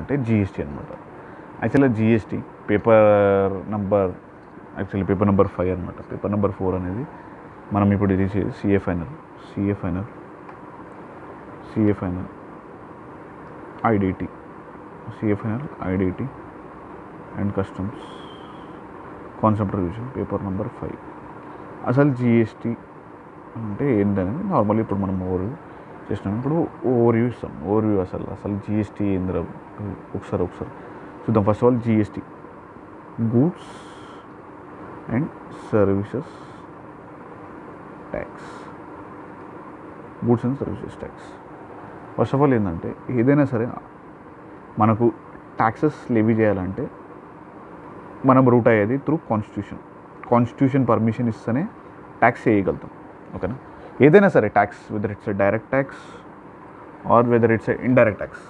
ఏంటంటే జిఎస్టీ అనమాట. యాక్చువల్గా జిఎస్టీ పేపర్ నెంబర్ 5 అనమాట. పేపర్ నెంబర్ 4 అనేది మనం ఇప్పుడు ఇది CA final IDT and customs concept revision paper number 5. అసలు జిఎస్టీ అంటే ఏంటనేది నార్మల్లీ ఇప్పుడు మనం చేసినాం. ఇప్పుడు ఓవర్వ్యూ ఇస్తాం. అసలు జిఎస్టీ ఏంద్ర ఒకసారి చూద్దాం. First of all GST goods and services tax. First of all ఏంటంటే ఏదైనా సరే మనకు ట్యాక్సెస్ లెవీ చేయాలంటే మనం రూట్ అయ్యేది త్రూ కాన్స్టిట్యూషన్ పర్మిషన్ ఇస్తేనే ట్యాక్స్ చేయగలుగుతాం. ఓకేనా. ఏదైనా సరే tax, whether it's a direct tax or whether it's a indirect tax,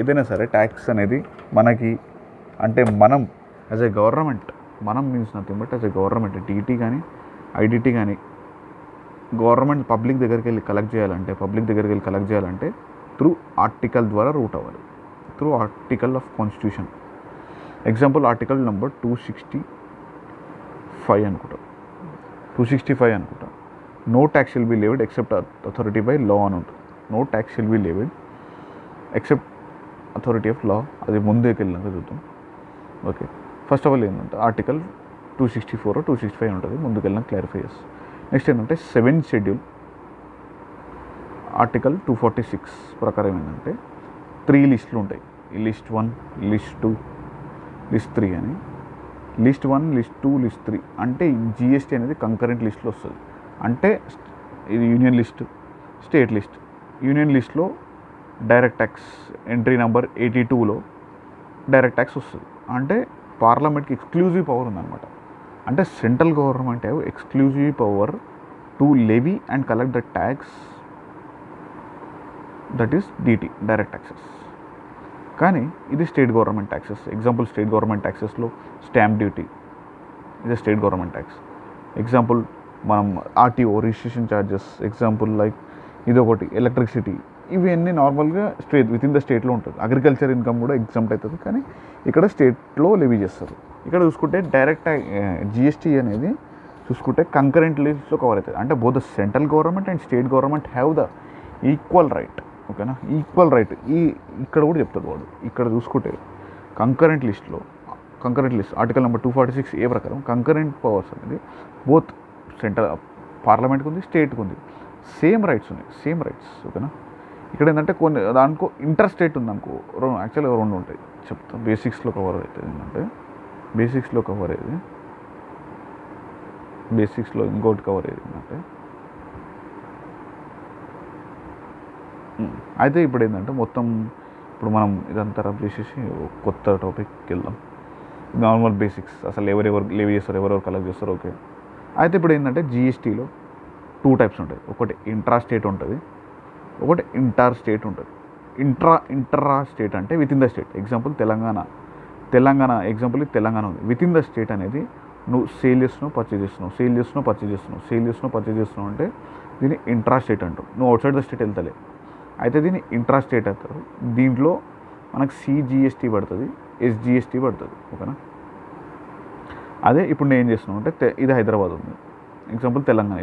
ఏదైనా సరే ట్యాక్స్ అనేది మనకి అంటే మనం యాజ్ ఎ గవర్నమెంట్, మనం means nothing but as a government TT కానీ ఐడిటీ కానీ గవర్నమెంట్ పబ్లిక్ దగ్గరికి వెళ్ళి కలెక్ట్ చేయాలంటే త్రూ ఆర్టికల్ ద్వారా రూట్ అవ్వాలి, through article of constitution. Example article number 265 అనుకుంటా. No tax will be levied except authority by law అని ఉంటుంది. No tax will be levied except authority of law. అది ముందుకు వెళ్ళినాక చూద్దాం. ఓకే. ఫస్ట్ ఆఫ్ ఆల్ ఏంటంటే ఆర్టికల్ 264 265 ఉంటుంది. ముందుకు వెళ్ళినా క్లారిఫై చేస్తాం. నెక్స్ట్ ఏంటంటే 7th షెడ్యూల్ ఆర్టికల్ 246 ప్రకారం ఏంటంటే 3 లిస్టులు ఉంటాయి. ఈ లిస్ట్ 1, లిస్ట్ 2, లిస్ట్ 3 అని. లిస్ట్ 1, లిస్ట్ 2, లిస్ట్ 3 అంటే జిఎస్టీ అనేది కంకరెంట్ లిస్ట్లో వస్తుంది. అంటే ఇది union list, state list. Union లిస్ట్లో డైరెక్ట్ ట్యాక్స్ ఎంట్రీ నెంబర్ 82లో డైరెక్ట్ ట్యాక్స్ వస్తుంది. అంటే పార్లమెంట్కి ఎక్స్క్లూజివ్ పవర్ ఉందన్నమాట. అంటే central government have exclusive power to levy and collect the tax, that is DT, direct taxes. కానీ ఇది state government taxes. Example state government ట్యాక్సెస్లో స్టాంప్ డ్యూటీ, ఇది స్టేట్ గవర్నమెంట్ ట్యాక్స్. ఎగ్జాంపుల్ మనం RTO registration charges, example like ఇదొకటి electricity, ఇవన్నీ నార్మల్గా with in the స్టేట్లో ఉంటుంది. అగ్రికల్చర్ ఇన్కమ్ కూడా ఎగ్జాంపుల్ అవుతుంది, కానీ ఇక్కడ స్టేట్లో లెవీ చేస్తారు. ఇక్కడ చూసుకుంటే డైరెక్ట్ జిఎస్టీ అనేది చూసుకుంటే కంకరెంట్ లిస్ట్లో కవర్ అవుతుంది. అంటే both the central government and state government have the equal right. ఓకేనా. ఈక్వల్ రైట్ ఇక్కడ కూడా చెప్తాడు వాడు. ఇక్కడ చూసుకుంటే concurrent list article number 246A ప్రకారం కంకరెంట్ పవర్స్ అనేది బోత్ సెంట్రల్ పార్లమెంట్కి ఉంది, స్టేట్కి ఉంది. సేమ్ రైట్స్ ఉన్నాయి. ఓకేనా. ఇక్కడ ఏంటంటే కొన్ని దానికో ఇంటర్ స్టేట్ ఉందనుకో, యాక్చువల్గా 2 ఉంటాయి చెప్తా. బేసిక్స్లో కవర్ అవుతుంది ఏంటంటే బేసిక్స్లో ఇంకోటి కవర్ అయ్యేది ఏంటంటే అయితే ఇప్పుడు ఏంటంటే మొత్తం ఇప్పుడు మనం ఇదంతా రబ్ చేసేసి కొత్త టాపిక్కి వెళ్దాం. నార్మల్ బేసిక్స్, అసలు ఎవరెవరు లీవ్ చేస్తారు, ఎవరెవరు కలెక్ట్ చేస్తారు. ఓకే. అయితే ఇప్పుడు ఏంటంటే జిఎస్టీలో 2 టైప్స్ ఉంటాయి. ఒకటి ఇంట్రా స్టేట్ ఉంటుంది, ఒకటి ఇంటర్ స్టేట్ ఉంటుంది. ఇంట్రా స్టేట్ అంటే within the state. Example Telangana example Telangana ఉంది. విత్ ఇన్ ద స్టేట్ అనేది నువ్వు సేల్ చేస్తున్నావు, పర్చేజ్ చేస్తున్నావు అంటే దీన్ని ఇంట్రా స్టేట్ అంటావు. నువ్వు అవుట్ సైడ్ ద స్టేట్ వెళ్తలే, అయితే దీన్ని ఇంట్రా స్టేట్ అంటారు. దీంట్లో మనకు సిజిఎస్టీ పడుతుంది, ఎస్జిఎస్టీ పడుతుంది. ఓకేనా. అదే ఇప్పుడు నేను ఏం చేస్తున్నావు అంటే ఇది హైదరాబాద్ ఉంది, ఎగ్జాంపుల్ తెలంగాణ,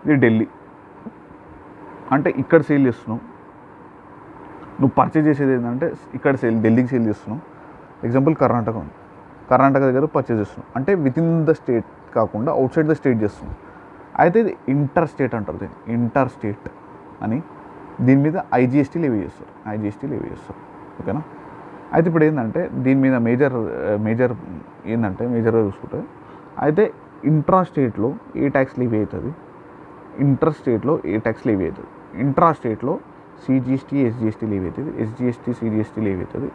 ఇది ఢిల్లీ అంటే ఇక్కడ సేల్ చేస్తున్నావు. నువ్వు పర్చేజ్ చేసేది ఏంటంటే ఇక్కడ ఢిల్లీకి సేల్ చేస్తున్నావు. ఎగ్జాంపుల్ కర్ణాటక ఉంది, కర్ణాటక దగ్గర పర్చేజ్ చేస్తున్నావు అంటే విత్ ఇన్ ద స్టేట్ కాకుండా అవుట్ సైడ్ ద స్టేట్ చేస్తున్నావు. అయితే ఇది ఇంటర్ స్టేట్ అంటారు. దీన్ని ఇంటర్ స్టేట్ అని. దీని మీద ఐజిఎస్టీ లెవీ చేస్తారు. ఓకేనా. అయితే ఇప్పుడు ఏంటంటే దీని మీద మేజర్గా చూసుకుంటే అయితే ఇంట్రా స్టేట్లో ఏ ట్యాక్స్ లెవీ అవుతుంది, ఇంటర్ స్టేట్లో ఏ ట్యాక్స్ లెవీ అవుతుంది. ఇంట్రా స్టేట్లో సిజిఎస్టీ, ఎస్జిఎస్టీ లెవీ అవుతుంది, ఎస్జిఎస్టీ, సిజిఎస్టీ లెవీ అవుతుంది.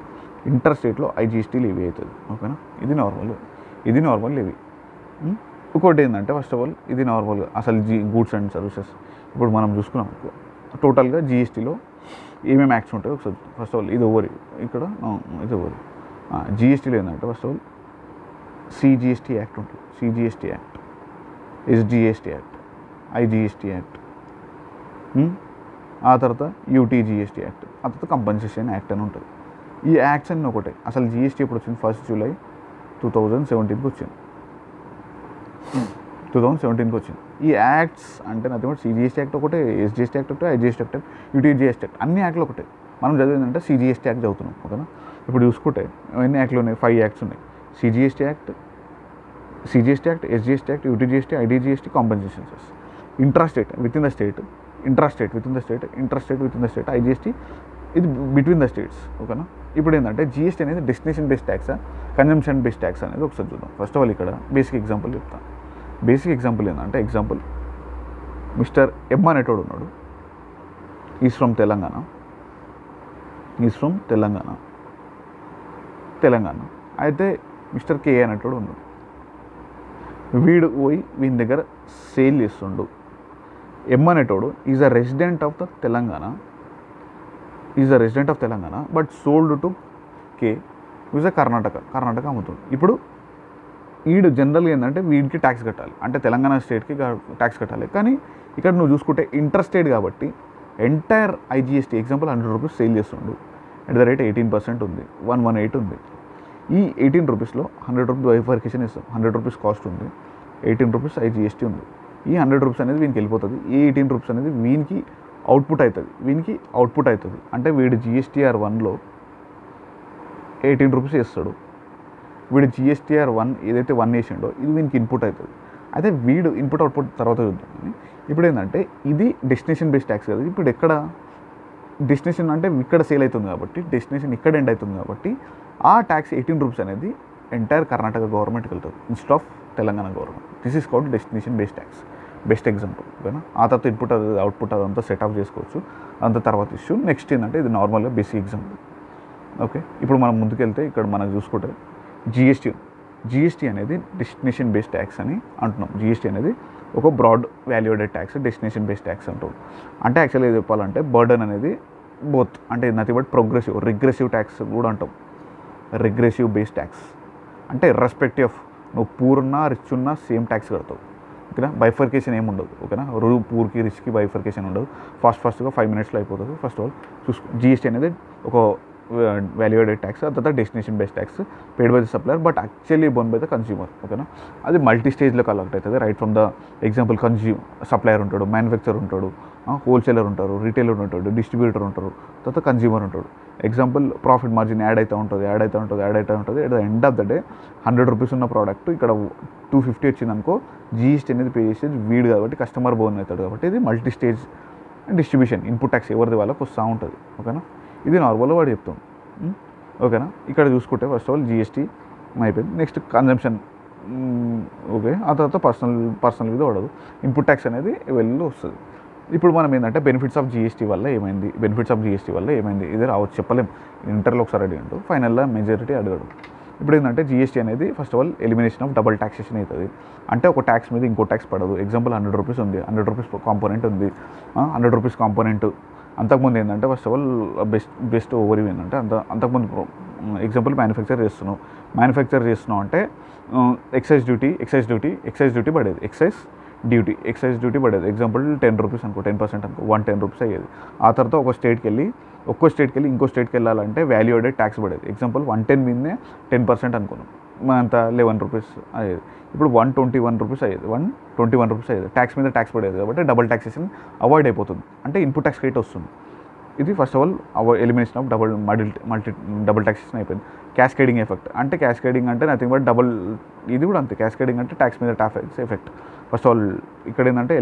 ఇంటర్ స్టేట్లో ఐజిఎస్టీ లెవీ అవుతుంది. ఓకేనా. ఇది నార్మల్ లెవీ. ఇంకోటి ఏంటంటే ఫస్ట్ ఆఫ్ ఆల్ ఇది నార్మల్గా అసలు గూడ్స్ అండ్ సర్వీసెస్ ఇప్పుడు మనం చూసుకున్నాం టోటల్గా జిఎస్టీలో ఏమేమి యాక్ట్స్ ఉంటాయో ఒకసారి. ఫస్ట్ ఆఫ్ ఆల్ ఇది ఓవర్, ఇక్కడ ఇది ఓవర్. జిఎస్టీలో ఏంటంటే first of all CGST act ఉంటుంది, CGST act, SGST act, IGST act, ఆ తర్వాత యూటీజిఎస్టీ యాక్ట్, ఆ తర్వాత కంపెన్సేషన్ యాక్ట్ అని ఉంటుంది. ఈ యాక్ట్స్ అన్నీ ఒకటే. అసలు జిఎస్టీ ఎప్పుడు వచ్చింది? 1 జూలై 2017కి వచ్చింది. 2017కి వచ్చింది. ఈ యాక్ట్స్ అంటే నథింగ్ బట్ సిజిఎస్టీ యాక్ట్ ఒకటే, ఎస్జిఎస్టీ యాక్ట్ ఒకటే, ఐజిఎస్టీ యాక్ట్, యూటీజిఎస్టీ యాక్ట్, అన్ని యాక్ట్లు ఒకటే. మనం చదివిందంటే సిజిఎస్టీ యాక్ట్ చదువుతున్నాం, ఓకేనా. ఇప్పుడు చూసుకుంటే ఎన్ని యాక్ట్లు ఉన్నాయి? 5 యాక్ట్స్ ఉన్నాయి. CGST act, SGST act, UTGST, IDGST, compensation cess. Intrastate within the state, intrastate within the state, intrastate within the state, IGST ఇది బిట్వీన్ ద స్టేట్స్, ఓకేనా. ఇప్పుడు ఏంటంటే జిఎస్టీ అనేది డెస్టినేషన్ బేస్డ్ ట్యాక్సా, consumption based tax అనేది ఒకసారి చూద్దాం. First of all ఇక్కడ బేసిక్ ఎగ్జాంపుల్ చెప్తాను. బేసిక్ ఎగ్జాంపుల్ ఏంటంటే, ఎగ్జాంపుల్ మిస్టర్ ఎమ్ అనేటోడు ఉన్నాడు. Is from Telangana. అయితే మిస్టర్ కే అనేటోడు ఉన్నాడు. వీడు పోయి వీని దగ్గర సేల్ చేస్తుండు. ఎమ్ అనేటోడు is a resident of Telangana but sold to K is a Karnataka అమ్ముతుంది. ఇప్పుడు వీడు జనరల్గా ఏంటంటే వీడికి ట్యాక్స్ కట్టాలి, అంటే తెలంగాణ స్టేట్కి ట్యాక్స్ కట్టాలి. కానీ ఇక్కడ నువ్వు చూసుకుంటే ఇంటర్ స్టేట్ కాబట్టి entire IGST example 100 rupees sale చేస్తుండు. అట్ ద రేట్ 18% ఉంది, 118 ఉంది. ఈ 18 రూపీస్లో 100 రూపీస్ బైఫర్కేషన్ ఇస్తాం, 100 రూపీస్ కాస్ట్ ఉంది, 18 రూపీస్ ఐజిఎస్టీ ఉంది. ఈ 100 రూపీస్ అనేది వీనికి వెళ్ళిపోతుంది. ఈ 18 రూపీస్ అనేది వీనికి అవుట్పుట్ అవుతుంది. అంటే వీడు జిఎస్టీఆర్ 1లో 18 రూపీస్ వేస్తాడు. వీడు జిఎస్టీఆర్ 1 ఏదైతే 1 వేసిండో ఇది వీనికి ఇన్పుట్ అవుతుంది. అయితే వీడు ఇన్పుట్ అవుట్పుట్ తర్వాత చూద్దాం. ఇప్పుడు ఏంటంటే ఇది డెస్టినేషన్ బేస్డ్ ట్యాక్స్ కదా. ఇప్పుడు ఎక్కడ డెస్టినేషన్ అంటే ఇక్కడ సేల్ అవుతుంది కాబట్టి, డెస్టినేషన్ ఇక్కడ ఎండ్ అవుతుంది కాబట్టి ఆ ట్యాక్స్ 18 రూపీస్ అనేది ఎంటైర్ కర్ణాటక గవర్నమెంట్కి వెళ్తుంది instead of Telangana government. This is called destination based tax. Best example, ఓకేనా. ఆ తర్వాత ఇన్పుట్ అవుట్పుట్ అదంతా సెట్ ఆఫ్ చేసుకోవచ్చు, అంత తర్వాత ఇష్యూ. నెక్స్ట్ ఏంటంటే ఇది నార్మల్గా బేసిక్ ఎగ్జాంపుల్, ఓకే. ఇప్పుడు మనం ముందుకెళ్తే ఇక్కడ మనం చూసుకుంటే జిఎస్టీ అనేది డెస్టినేషన్ బేస్డ్ ట్యాక్స్ అని అంటున్నాం. జిఎస్టీ అనేది ఒక broad value added tax, destination based tax అంటాం. అంటే యాక్చువల్గా చెప్పాలంటే బర్డన్ అనేది బోత్, అంటే నథింగ్ బట్ రిగ్రెసివ్ ట్యాక్స్ కూడా అంటాం. రిగ్రెసివ్ బేస్డ్ ట్యాక్స్ అంటే ఇర్రెస్పెక్టివ్ ఆఫ్ నువ్వు పూర్ ఉన్నా రిచ్ ఉన్నా సేమ్ ట్యాక్స్ కడతావు, ఓకేనా. బైఫర్కేషన్ ఏమి ఉండదు, ఓకేనా. పూర్కి రిచ్కి బైఫర్కేషన్ ఉండదు. ఫాస్ట్గా 5 మినిట్స్లో అయిపోతుంది. ఫస్ట్ ఆఫ్ ఆల్ జిఎస్టీ అనేది ఒక వాల్యూడెడ్ ట్యాక్స్, ఆ తర్వాత destination based tax paid by the supplier but actually bone by the consumer, ఓకేనా. అది మల్టీ స్టేజ్లో కలెక్ట్ అవుతుంది. Right from the example supplier ఉంటాడు, మ్యానుఫ్యాక్చర్ ఉంటాడు, హోల్సేలర్ ఉంటారు, రిటైలర్ ఉంటాడు, డిస్ట్రిబ్యూటర్ ఉంటారు, తర్వాత కన్స్యూమర్ ఉంటాడు. ఎగ్జాంపుల్ ప్రాఫిట్ మార్జిన్ యాడ్ అవుతూ ఉంటుంది. At the end of the day 100 rupees ఉన్న ప్రోడక్ట్ ఇక్కడ 250 వచ్చింది అనుకో, జిఎస్టీ అనేది పే చేసేది వీడు కాబట్టి కస్టమర్ బోన్ అవుతాడు. కాబట్టి ఇది multi stage distribution input tax ఎవరిది వాళ్ళకి వస్తూ ఉంటుంది, ఓకేనా. ఇది నార్మల్గా వాడు చెప్తాం, ఓకేనా. ఇక్కడ చూసుకుంటే ఫస్ట్ ఆఫ్ ఆల్ జిఎస్టీ అయిపోయింది. Next consumption, okay. ఆ తర్వాత పర్సనల్ మీద పడదు. ఇన్పుట్ ట్యాక్స్ అనేది వెళ్ళి వస్తుంది. ఇప్పుడు మనం ఏంటంటే బెనిఫిట్స్ ఆఫ్ జిఎస్టీ వల్ల ఏమైంది ఇది రావచ్చు, చెప్పలేం. ఇంటర్లో ఒకసారి అడిగాడు, ఫైనల్లో మెజారిటీ అడిగాడు. ఇప్పుడు ఏంటంటే జిఎస్టీ అనేది first of all elimination of double taxation అవుతుంది. అంటే ఒక ట్యాక్స్ మీద ఇంకో ట్యాక్స్ పడదు. ఎగ్జాంపుల్ 100 రూపీస్ ఉంది, 100 రూపీస్ కాంపోనెంట్ ఉంది, 100 రూపీస్ కాంపోనెంట్. అంతకుముందు ఏంటంటే first of all best over ఏంటంటే అంతకుముందు ఎగ్జాంపుల్ మ్యానుఫ్యాక్చర్ చేస్తున్నాం అంటే ఎక్సైజ్ డ్యూటీ పడేది. ఎక్సైజ్ డ్యూటీ పడేది. ఎగ్జాంపుల్ 10 రూపీస్ అనుకో, 10% అనుకో, 110 రూపీస్ అయ్యేది. ఆ తర్వాత ఒక్కో స్టేట్కి వెళ్ళి ఇంకో స్టేట్కి వెళ్ళాలంటే వాల్యూడెడ్ ట్యాక్స్ పడేది. ఎగ్జాంపుల్ 110 మీదనే 10% అనుకున్నాం, అంత 11 రూపీస్ అయ్యేది. ఇప్పుడు 121 రూపీస్ అయ్యేది, 121 రూపీస్ అయ్యేది. ట్యాక్స్ మీద ట్యాక్స్ పడేది కాబట్టి డబుల్ ట్యాక్సేషన్ అవాయిడ్ అయిపోతుంది, అంటే ఇన్పుట్ ట్యాక్స్ రేట్ వస్తుంది. ఇది first of all elimination of double taxation అయిపోయింది. క్యాస్కేడింగ్ ఎఫెక్ట్ అంటే నథింగ్ బట్ ఇది కూడా అంతే. క్యాస్కేడింగ్ అంటే ట్యాక్స్ మీద tax effect. First of all ఇక్కడ ఏంటంటే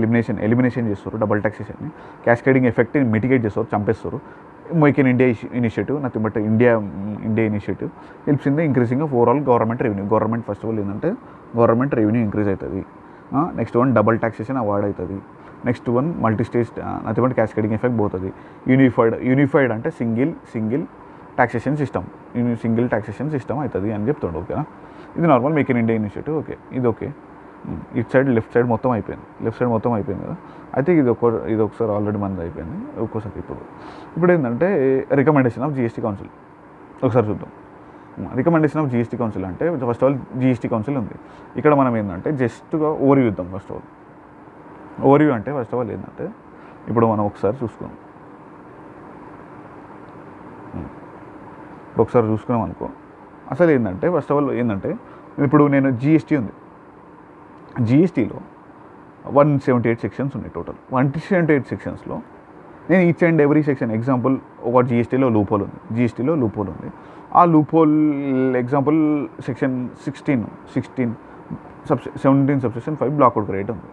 ఎలిమినేషన్ చేస్తారు డబుల్ ట్యాక్సేషన్ని. క్యాస్కేడింగ్ ఎఫెక్ట్ని మిటిగేట్ చేస్తారు, చంపేస్తారు. Make in India initiative, nothing but India initiative helps in the increasing of overall government first of all ఏంటంటే గవర్నమెంట్ రెవెన్యూ ఇంక్రీజ్ అవుతుంది. Next one double taxation avoid అవుతుంది. Next one multi stage nothing but cascading effect పోతుంది. Unified అంటే single taxation system అవుతుంది అని చెప్తాడు, ఓకేనా. ఇది normal make in India initiative, okay. ఇది ఓకే. ఇటు సైడ్ లెఫ్ట్ సైడ్ మొత్తం అయిపోయింది కదా. అయితే ఇది ఒకసారి ఆల్రెడీ మంది అయిపోయింది. ఒక్కోసారి ఇప్పుడు ఏంటంటే రికమెండేషన్ ఆఫ్ జిఎస్టీ కౌన్సిల్ ఒకసారి చూద్దాం. రికమెండేషన్ ఆఫ్ జిఎస్టీ కౌన్సిల్ అంటే first of all GST council ఉంది. ఇక్కడ మనం ఏంటంటే జస్ట్గా ఓవర్వ్యూ ఇద్దాం. ఫస్ట్ ఆఫ్ ఆల్ ఏంటంటే ఇప్పుడు మనం ఒకసారి చూసుకుందాం. ఇప్పుడు ఒకసారి చూసుకున్నాం అనుకో, అసలు ఏంటంటే ఫస్ట్ ఆఫ్ ఆల్ ఏంటంటే ఇప్పుడు నేను జిఎస్టీ ఉంది, జిఎస్టీలో 178 సెక్షన్స్ ఉన్నాయి టోటల్. 178 సెక్షన్స్లో నేను each and every section example ఒక జిఎస్టీలో లూపోల్ ఉంది, ఆ loophole example section 17 subsection 5 block out credit ఉంది.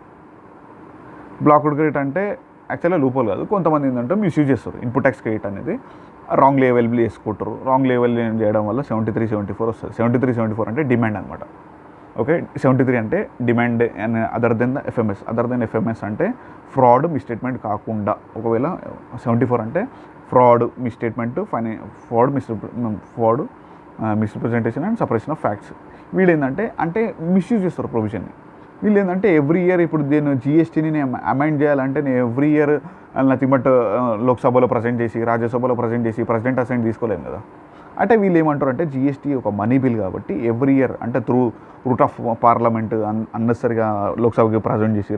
బ్లాక్అవుట్ క్రెడిట్ అంటే యాక్చువల్గా లూపోల్ కాదు, కొంతమంది ఏంటంటే మిస్యూజ్ చేస్తారు. ఇన్పుట్ ట్యాక్స్ క్రెడిట్ అనేది రాంగ్ లేవెల్ చేసుకుంటారు. రాంగ్ లేవెల్ చేయడం వల్ల 73, 74 వస్తుంది. 73, 74 అంటే డిమాండ్ అనమాట. ఓకే, 73 అంటే demand and other than FMS అంటే ఫ్రాడ్ మిస్టేట్మెంట్ కాకుండా. ఒకవేళ 74 అంటే fraud misstatement, fraud misrepresentation and suppression of facts. వీళ్ళు ఏంటంటే మిస్యూజ్ చేస్తారు ప్రొవిజన్ని. వీళ్ళు ఏంటంటే ఎవ్రీ ఇయర్ ఇప్పుడు నేను జిఎస్టీని నేను అమెండ్ చేయాలంటే నేను ఎవ్రీ ఇయర్ నథింగ్ బట్ లోక్సభలో ప్రజెంట్ చేసి, రాజ్యసభలో ప్రజెంట్ చేసి ప్రెసిడెంట్ అసెంట్ తీసుకోలేము కదా. అంటే వీళ్ళు ఏమంటారు అంటే జిఎస్టీ ఒక మనీ బిల్ కాబట్టి ఎవ్రీ ఇయర్ అంటే త్రూ రూట్ ఆఫ్ పార్లమెంట్ అన్నెసరిగా లోక్సభకి ప్రజెంట్ చేసి,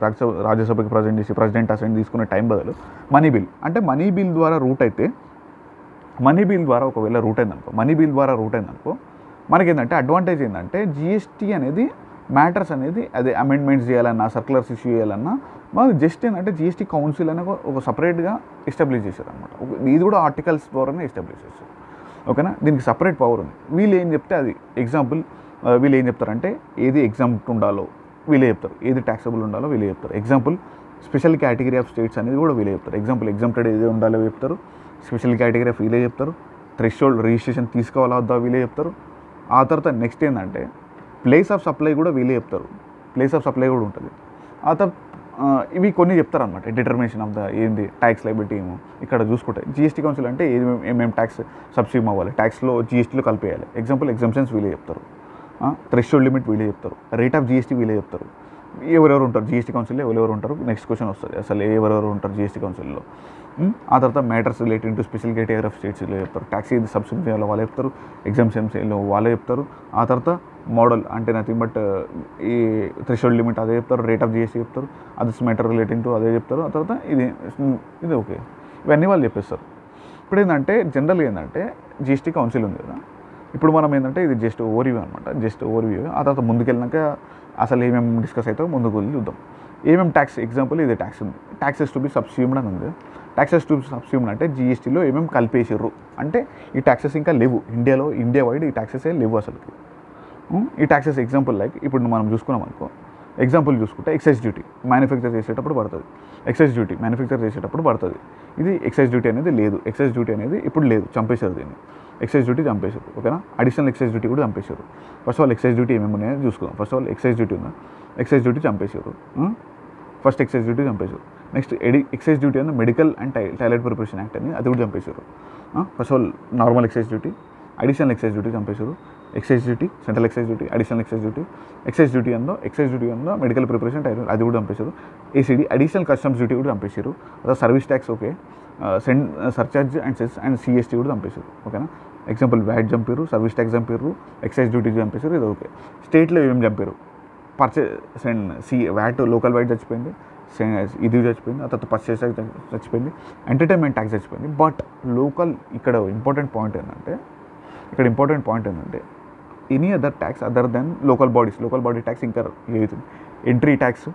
రాజ్యసభకి ప్రజెంట్ చేసి ప్రెసిడెంట్ అసెంట్ తీసుకునే టైం బదులు మనీ బిల్ అంటే మనీ బిల్ ద్వారా రూట్ అయితే, మనీ బిల్ ద్వారా ఒకవేళ రూట్ అయిందనుకో మనకేంటంటే అడ్వాంటేజ్ ఏంటంటే జిఎస్టీ అనేది మ్యాటర్స్ అనేది అదే అమెండ్మెంట్స్ చేయాలన్నా, సర్క్యులర్స్ ఇష్యూ చేయాలన్నా మాకు జస్ట్ ఏంటంటే జిఎస్టీ కౌన్సిల్ అనే ఒక సపరేట్గా ఎస్టాబ్లిష్ చేశారు అనమాట. ఇది కూడా ఆర్టికల్స్ ద్వారానే ఎస్టాబ్లిష్ చేస్తారు. ఓకేనా, దీనికి సపరేట్ పవర్ ఉంది. వీళ్ళు ఏం చెప్తే అది ఎగ్జాంపుల్, వీళ్ళు ఏం చెప్తారంటే ఏది ఎగ్జాంప్ట్ ఉండాలో వీళ్ళే చెప్తారు, ఏది ట్యాక్సబుల్ ఉండాలో వీళ్ళే చెప్తారు. Example special category of states అనేది కూడా వీళ్ళే చెప్తారు. ఎగ్జాంపుల్ ఎగ్జాంప్టెడ్ ఏది ఉండాలో చెప్తారు, స్పెషల్ కేటగిరీ ఆఫ్ వీళ్ళే చెప్తారు, థ్రెషోల్డ్ రిజిస్ట్రేషన్ తీసుకోవాలా వద్దా వీళ్ళే చెప్తారు. ఆ తర్వాత నెక్స్ట్ ఏంటంటే ప్లేస్ ఆఫ్ సప్లై కూడా వీళ్ళే చెప్తారు, ప్లేస్ ఆఫ్ సప్లై కూడా ఉంటుంది. ఆ తర్వాత ఇవి కొన్ని చెప్తారనమాట. డిటర్మినేషన్ ఆఫ్ ద ఏంది ట్యాక్స్ లైబిలిటీ ఏమో ఇక్కడ చూసుకుంటే జిఎస్టీ కౌన్సిల్ అంటే ఏమేమి ట్యాక్స్ సబ్సిడీ అవ్వాలి, ట్యాక్స్లో జిఎస్టీలో కలిపేయాలి. ఎగ్జాంపుల్ ఎగ్జామ్షన్స్ వీళ్ళే చెప్తారు, థ్రెషోల్డ్ లిమిట్ వీళ్ళే చెప్తారు, రేట్ ఆఫ్ జిఎస్టీ వీళ్ళే చెప్తారు. ఎవరెవరు ఉంటారు జిఎస్టీ కౌన్సిల్లో, ఎవరెవరు ఉంటారు నెక్స్ట్ క్వశ్చన్ వస్తుంది, అసలు ఎవరెవరు ఉంటారు జిఎస్టీ కౌన్సిల్లో. ఆ తర్వాత matters related to special category of states వీళ్ళే చెప్తారు, ట్యాక్స్ ఏది సబ్సిడీ చేయాలో వాళ్ళే చెప్తారు, ఎగ్జామ్షన్స్ వాళ్ళే చెప్తారు. ఆ తర్వాత మోడల్ అంటే నథింగ్ బట్ ఈ థ్రెషోల్డ్ లిమిట్ అదే చెప్తారు, రేట్ ఆఫ్ జిఎస్టీ చెప్తారు, అదర్స్ మ్యాటర్ రిలేటింగ్ టు అదే చెప్తారు. ఆ తర్వాత ఇది ఓకే, ఇవన్నీ వాళ్ళు చెప్పేస్తారు. ఇప్పుడు ఏంటంటే జనరల్గా ఏంటంటే జిఎస్టీ కౌన్సిల్ ఉంది కదా, ఇప్పుడు మనం ఏంటంటే ఇది జస్ట్ ఓవర్వ్యూ అనమాట, జస్ట్ ఓవర్వ్యూ. ఆ తర్వాత ముందుకెళ్ళినాక అసలు ఏమేమి డిస్కస్ అవుతాయో ముందుకు వెళ్ళి చూద్దాం. ఏమేమి ట్యాక్స్, ఎగ్జాంపుల్ ఇది ట్యాక్స్ ఉంది, ట్యాక్సెస్ టు బి సబ్స్యూమ్డ్ అని ఉంది. ట్యాక్సెస్ టు బి సబ్స్యూమ్డ్ అంటే జిఎస్టీలో ఏమేమి కలిపేసారు అంటే ఈ ట్యాక్సెస్ ఇంకా లేవు ఇండియా వైడ్ ఈ ట్యాక్సెస్ లేవు అసలుకి. ఈ ట్యాక్సెస్ ఎగ్జాంపుల్ లైక్ ఇప్పుడు మనం చూసుకున్నాం అనుకో, ఎగ్జాంపుల్ చూసుకుంటే ఎక్సైజ్ డ్యూటీ మ్యానుఫ్యాక్చర్ చేసేటప్పుడు పడుతుంది, ఇది ఎక్సైజ్ డ్యూటీ అనేది లేదు, ఎక్సైజ్ డ్యూటీ అనేది ఇప్పుడు లేదు, చంపేశారు దీన్ని, ఎక్సైజ్ డ్యూటీ చంపేశారు. ఓకేనా, అడిషనల్ ఎక్సైజ్ డ్యూటీ కూడా చంపేశారు. First of all excise duty ఏమేమి ఉన్నాయో చూసుకుందాం. First of all excise duty ఉందా, ఎక్సైజ్ డ్యూటీ చంపేశారు. ఫస్ట్ ఎక్సైజ్ డ్యూటీ చంపేశారు. నెక్స్ట్ ఎక్సైజ్ డ్యూటీ ఉంది medical and toilet preparation act అని, అది కూడా చంపేశారు. First of all normal excise duty, additional excise duty చంపేశారు. Excise duty, central excise duty, additional excise duty ఉందో మెడికల్ ప్రిపరేషన్ టైలెట్ అది కూడా చంపేశారు. ఏసీడీ అడిషనల్ కస్టమ్స్ డ్యూటీ కూడా చంపేశారు. అదే service tax okay, surcharge and cess and CST కూడా చంపేశారు. ఓకేనా, ఎగ్జాంపుల్ వ్యాట్ చంపారు, సర్వీస్ ట్యాక్స్ చంపారు, ఎక్సైజ్ డ్యూటీ చంపేశారు, ఇది ఓకే. స్టేట్లో ఏం చంపారు, purchase and VAT local VAT చచ్చిపోయింది, ఇది చచ్చిపోయింది, ఆ తర్వాత పర్చేస్ ట్యాక్స్ చచ్చిపోయింది, ఎంటర్టైన్మెంట్ ట్యాక్స్ చచ్చిపోయింది. బట్ లోకల్ ఇక్కడ ఇంపార్టెంట్ పాయింట్ ఏంటంటే any other tax other than local body tax ఇంకా లేదు. ఎంట్రీ ట్యాక్స్,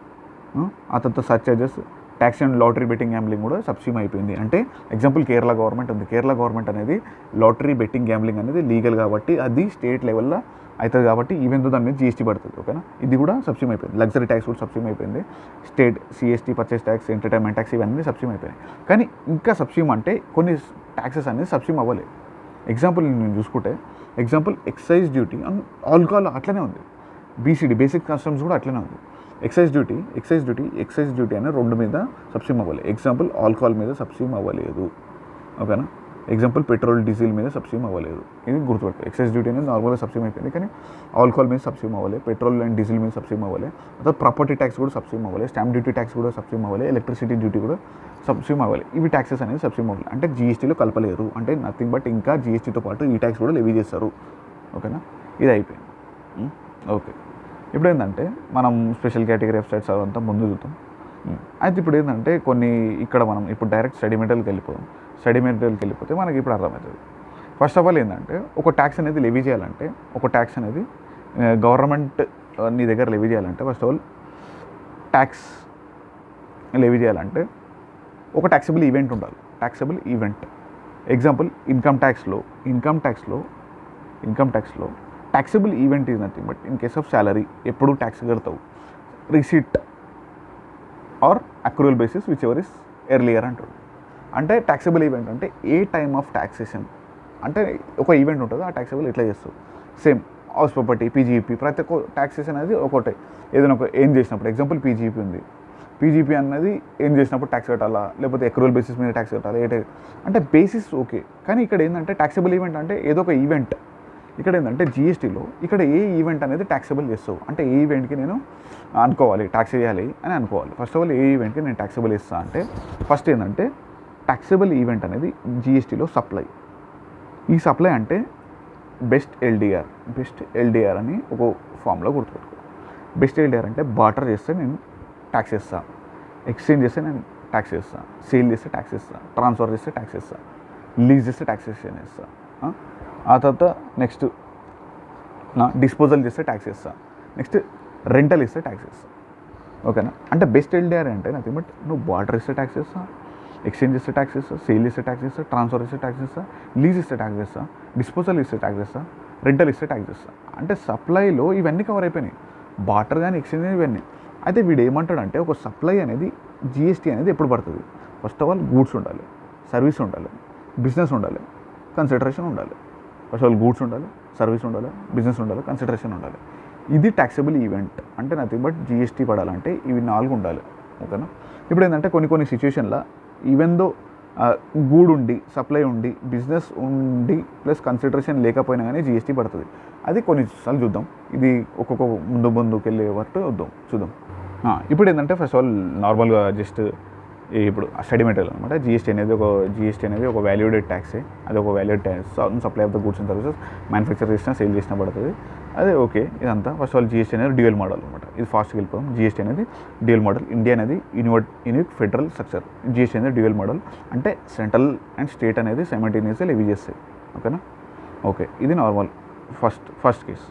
ఆ తర్వాత surcharges, tax and lottery betting gambling కూడా సబ్సిడీ అయిపోయింది. అంటే ఎగ్జాంపుల్ కేరళ గవర్నమెంట్ ఉంది, కేరళ గవర్నమెంట్ అనేది లాటరీ బెట్టింగ్ గ్యాంబ్లింగ్ అనేది లీగల్ కాబట్టి అది స్టేట్ లెవెల్లో అవుతుంది కాబట్టి ఈవెన్ దాని మీద జీఎస్టీ పడుతుంది. ఓకేనా, ఇది కూడా సబ్సిడీ అయిపోయింది. లగ్జరీ ట్యాక్స్ కూడా సబ్సిడీ అయిపోయింది. State CST, purchase tax, entertainment tax ఇవన్నీ సబ్సిడీ అయిపోయినాయి. కానీ ఇంకా సబ్సిడీ అంటే కొన్ని ట్యాక్సెస్ అనేది సబ్సిడీ అవ్వలేదు. ఎగ్జాంపుల్ నేను చూసుకుంటే example excise duty and alcohol అట్లనే ఉంది, బీసీడీ బేసిక్ కస్టమ్స్ కూడా అట్లనే ఉంది. ఎక్సైజ్ డ్యూటీ అనే రెండు మీద సబ్సిడీ అవ్వలేదు. ఎగ్జాంపుల్ ఆల్కహాల్ మీద సబ్సిడీ అవ్వలేదు. ఓకేనా, ఎగ్జాంపుల్ పెట్రోల్ డీజిల్ మీద సబ్సిడీ అవ్వలేదు. ఇది గుర్తుపెట్టు, ఎక్సైజ్ డ్యూటీ అనేది నార్మల్గా సబ్సిడీ అయిపోయింది, కానీ ఆల్కహాల్ మీద సబ్సిడీ అవ్వలేదు, పెట్రోల్ అండ్ డీజిల్ మీద సబ్సిడీ అవ్వలేదు. అదే ప్రాపర్టీ ట్యాక్స్ కూడా సబ్సిడీ అవ్వలేదు, స్టాంప్ డ్యూటీ ట్యాక్స్ కూడా సబ్సిడీ అవ్వలేదు, ఎలక్ట్రిసిటీ డ్యూటీ కూడా సబ్సిడీ అవ్వాలి. ఇవి ట్యాక్సెస్ అనేది సబ్సిడీ అవ్వాలి అంటే జీఎస్టీలో కలపలేరు, అంటే నథింగ్ బట్ ఇంకా జీఎస్టీతో పాటు ఈ ట్యాక్స్ కూడా లెవీ చేస్తారు. ఓకేనా, ఇది అయిపోయింది. ఓకే, ఇప్పుడు ఏంటంటే మనం స్పెషల్ కేటగిరీ ఆఫ్ స్టేట్స్ అవంతా ముందు చూద్దాం. అయితే ఇప్పుడు ఏంటంటే కొన్ని ఇక్కడ మనం ఇప్పుడు డైరెక్ట్ స్టడీ మెటీరియల్కి వెళ్ళిపోతే మనకి ఇప్పుడు అర్థమవుతుంది. ఫస్ట్ ఆఫ్ ఆల్ ఏంటంటే ఒక ట్యాక్స్ అనేది లెవీ చేయాలంటే, ఒక ట్యాక్స్ అనేది గవర్నమెంట్ నీ దగ్గర లెవీ చేయాలంటే first of all tax levy చేయాలంటే ఒక ట్యాక్సబుల్ ఈవెంట్ ఉండాలి. ట్యాక్సబుల్ ఈవెంట్ ఎగ్జాంపుల్ ఇన్కమ్ ట్యాక్స్లో taxable event is nothing but in case of salary ఎప్పుడు ట్యాక్స్ కడతావు, receipt or accrual basis whichever is earlier అంటాడు. అంటే ట్యాక్సబుల్ ఈవెంట్ అంటే ఏ time of taxation అంటే ఒక ఈవెంట్ ఉంటుంది, ఆ ట్యాక్సబుల్ ఎట్లా చేస్తావు. సేమ్ హౌస్ ప్రాపర్టీ, పీజీఈపీ, ప్రతి ఒక్క ట్యాక్సేషన్ అనేది ఒకటే. ఏదైనా ఒక ఏం చేసినప్పుడు ఎగ్జాంపుల్ పీజీఈపీ ఉంది, పీజీపీ అన్నది ఏం చేసినప్పుడు ట్యాక్స్ కట్టాలా, లేకపోతే అక్రూవల్ బేసిస్ మీద ట్యాక్స్ కట్టాలా, అంటే బేసిస్ ఓకే. కానీ ఇక్కడ ఏంటంటే ట్యాక్సబుల్ ఈవెంట్ అంటే ఏదో ఒక ఈవెంట్. ఇక్కడ ఏంటంటే జిఎస్టీలో ఇక్కడ ఏ ఈవెంట్ అనేది ట్యాక్సబుల్ చేస్తావు అంటే ఏ ఈవెంట్కి నేను అనుకోవాలి ట్యాక్స్ వేయాలి అని అనుకోవాలి. ఫస్ట్ ఆఫ్ ఆల్ ఏ ఈవెంట్కి నేను ట్యాక్సబుల్ ఇస్తాను అంటే ఫస్ట్ ఏంటంటే ట్యాక్సబుల్ ఈవెంట్ అనేది జిఎస్టీలో సప్లై. ఈ సప్లై అంటే బెస్ట్ ఎల్డిఆర్ అని ఒక ఫామ్లో గుర్తుపెట్టుకో. బెస్ట్ ఎల్డిఆర్ అంటే బార్టర్ చేస్తే నేను ట్యాక్స్ ఇస్తాను, ఎక్స్చేంజ్ చేస్తే నేను ట్యాక్స్ ఇస్తాను, సేల్ చేస్తే ట్యాక్స్ ఇస్తాను, ట్రాన్స్ఫర్ చేస్తే ట్యాక్స్ ఇస్తాను, లీజ్ చేస్తే ట్యాక్సేషన్ ఇస్తాను. ఆ తర్వాత నెక్స్ట్ డిస్పోజల్ చేస్తే ట్యాక్స్ ఇస్తాను, నెక్స్ట్ రెంటల్ ఇస్తే ట్యాక్స్ ఇస్తాను. ఓకేనా. అంటే బెస్ట్ ఎల్డిఆర్ అంటే నథింగ్ బట్ నువ్వు బార్టర్ ఇస్తే ట్యాక్స్ ఇస్తాను, ఎక్స్చేంజ్ ఇస్తే ట్యాక్స్ ఇస్తా, సేల్ ఇస్తే ట్యాక్స్ ఇస్తా, ట్రాన్స్ఫర్ ఇస్తే ట్యాక్స్ ఇస్తా, లీజ్ ఇస్తే ట్యాక్స్ ఇస్తా, డిస్పోజల్ ఇస్తే ట్యాక్స్ ఇస్తా, రెంటల్ ఇస్తే ట్యాక్స్ ఇస్తా. అంటే సప్లైలో ఇవన్నీ కవర్ అయిపోయినాయి, బార్టర్ కానీ ఎక్స్చేంజ్ కానీ ఇవన్నీ. అయితే వీడు ఏమంటాడంటే ఒక సప్లై అనేది జిఎస్టీ అనేది ఎప్పుడు పడుతుంది, ఫస్ట్ ఆఫ్ ఆల్ గూడ్స్ ఉండాలి, సర్వీస్ ఉండాలి, బిజినెస్ ఉండాలి, కన్సిడరేషన్ ఉండాలి. ఫస్ట్ ఆఫ్ ఆల్ గూడ్స్ ఉండాలి, సర్వీస్ ఉండాలి, బిజినెస్ ఉండాలి, కన్సిడరేషన్ ఉండాలి. ఇది ట్యాక్సబుల్ ఈవెంట్ అంటే నథింగ్ బట్ జిఎస్టీ పడాలంటే ఇవి 4 ఉండాలి. ఓకేనా. ఇప్పుడు ఏంటంటే కొన్ని సిచ్యువేషన్లో ఈవెన్ దో గూడ్ ఉండి, సప్లై ఉండి, బిజినెస్ ఉండి ప్లస్ కన్సిడరేషన్ లేకపోయినా కానీ జిఎస్టీ పడుతుంది. అది కొన్నిసార్లు చూద్దాం. ఇది ఒక్కొక్క ముందుకు వెళ్ళే వరకు చూద్దాం. ఇప్పుడు ఏంటంటే ఫస్ట్ ఆఫ్ ఆల్ నార్మల్గా జస్ట్ ఇప్పుడు స్టడీ మెటీరియల్ అనమాట. జిఎస్టీ అనేది ఒక వాల్యూడెడ్ ట్యాక్సే. అది ఒక valued tax supply of the goods and services manufacture చేసినా సేల్ చేసినా పడుతుంది. అదే ఓకే. ఇదంతా ఫస్ట్ ఆఫ్ ఆల్ జిఎస్టీ అనేది డ్యూయల్ మోడల్ అనమాట. ఇది ఫాస్ట్గా వెళ్ళిపోదాం. జిఎస్టీ అనేది డ్యూయల్ మోడల్. ఇండియా అనేది యూనిక్ ఫెడరల్ స్ట్రక్చర్. జిఎస్టీ అనేది డ్యూయల్ మోడల్ అంటే సెంట్రల్ అండ్ స్టేట్ అనేది సైమల్టేనియస్గా లెవీ చేస్తాయి. ఓకేనా. ఓకే. ఇది normal first case.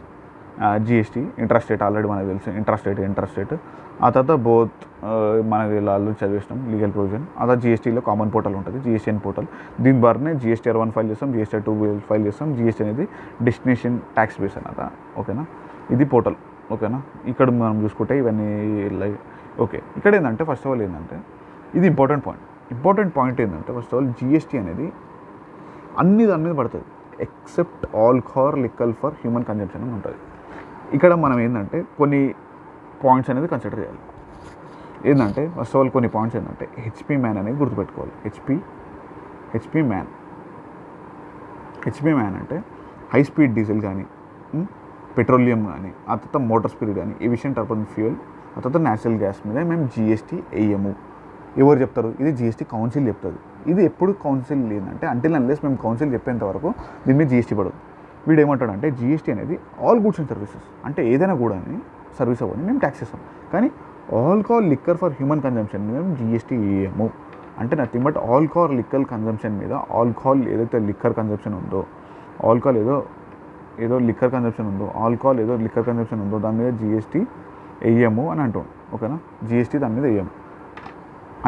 GST intrastate already మనకు తెలుసు, ఇంట్రాస్టేట్. ఆ తర్వాత బోత్ మనకి లాలో చదివేసినాం లీగల్ ప్రొవిజన్. అలా జిఎస్టీలో కామన్ పోర్టల్ ఉంటుంది, జిఎస్టీఎన్ పోర్టల్. దీని ద్వారానే జిఎస్టీఆర్ 1 ఫైల్ చేస్తాం, జిఎస్టీఆర్ 2 ఫైల్ చేస్తాం. జిఎస్టీ అనేది డెస్టినేషన్ ట్యాక్స్ బేస్ అన్నమాట. ఓకేనా. ఇది పోర్టల్. ఓకేనా. ఇక్కడ మనం చూసుకుంటే ఇవన్నీ ఓకే. ఇక్కడ ఏంటంటే ఫస్ట్ ఆఫ్ ఆల్ ఏంటంటే ఇది ఇంపార్టెంట్ పాయింట్ ఏంటంటే ఫస్ట్ ఆఫ్ ఆల్ జిఎస్టీ అనేది దాని మీద పడుతుంది except alcohol liquor for human consumption అని ఉంటుంది. ఇక్కడ మనం ఏంటంటే కొన్ని పాయింట్స్ అనేది కన్సిడర్ చేయాలి. ఏంటంటే ఫస్ట్ ఆఫ్ ఆల్ కొన్ని పాయింట్స్ ఏంటంటే హెచ్పి మ్యాన్ అనేది గుర్తుపెట్టుకోవాలి. హెచ్పి మ్యాన్ అంటే హై స్పీడ్ డీజిల్ కానీ, పెట్రోలియం కానీ, ఆ తర్వాత మోటార్ స్పిరిట్ కానీ, ఏవియేషన్ టర్బైన్ ఫ్యూయల్, ఆ తర్వాత న్యాచురల్ గ్యాస్ మీద మేము జిఎస్టీ వేయము. ఎవరు చెప్తారు? ఇది జిఎస్టీ కౌన్సిల్ చెప్తుంది. ఇది ఎప్పుడు కౌన్సిల్ లేదంటే అంటిల్ అన్లెస్ మేము కౌన్సిల్ చెప్పేంత వరకు దీని మీద జిఎస్టీ పడదు. వీడు ఏమంటాడంటే జిఎస్టీ అనేది ఆల్ గూడ్స్ అండ్ సర్వీసెస్ అంటే ఏదైనా కూడా సర్వీస్ అవ్వని మేము ట్యాక్స్ చేస్తాం. కానీ alcohol liquor for human consumption మీద మేము జిఎస్టీ వేయము. అంటే nothing but alcohol liquor consumption మీద ఆల్కహాల్ ఏదైతే లిక్కర్ కన్జంప్షన్ ఉందో, ఆల్కహాల్ ఏదో లిక్కర్ కన్జంప్షన్ ఉందో దాని మీద జిఎస్టీ వేయము అని అంటాడు. ఓకేనా. జిఎస్టీ దాని మీద వేయము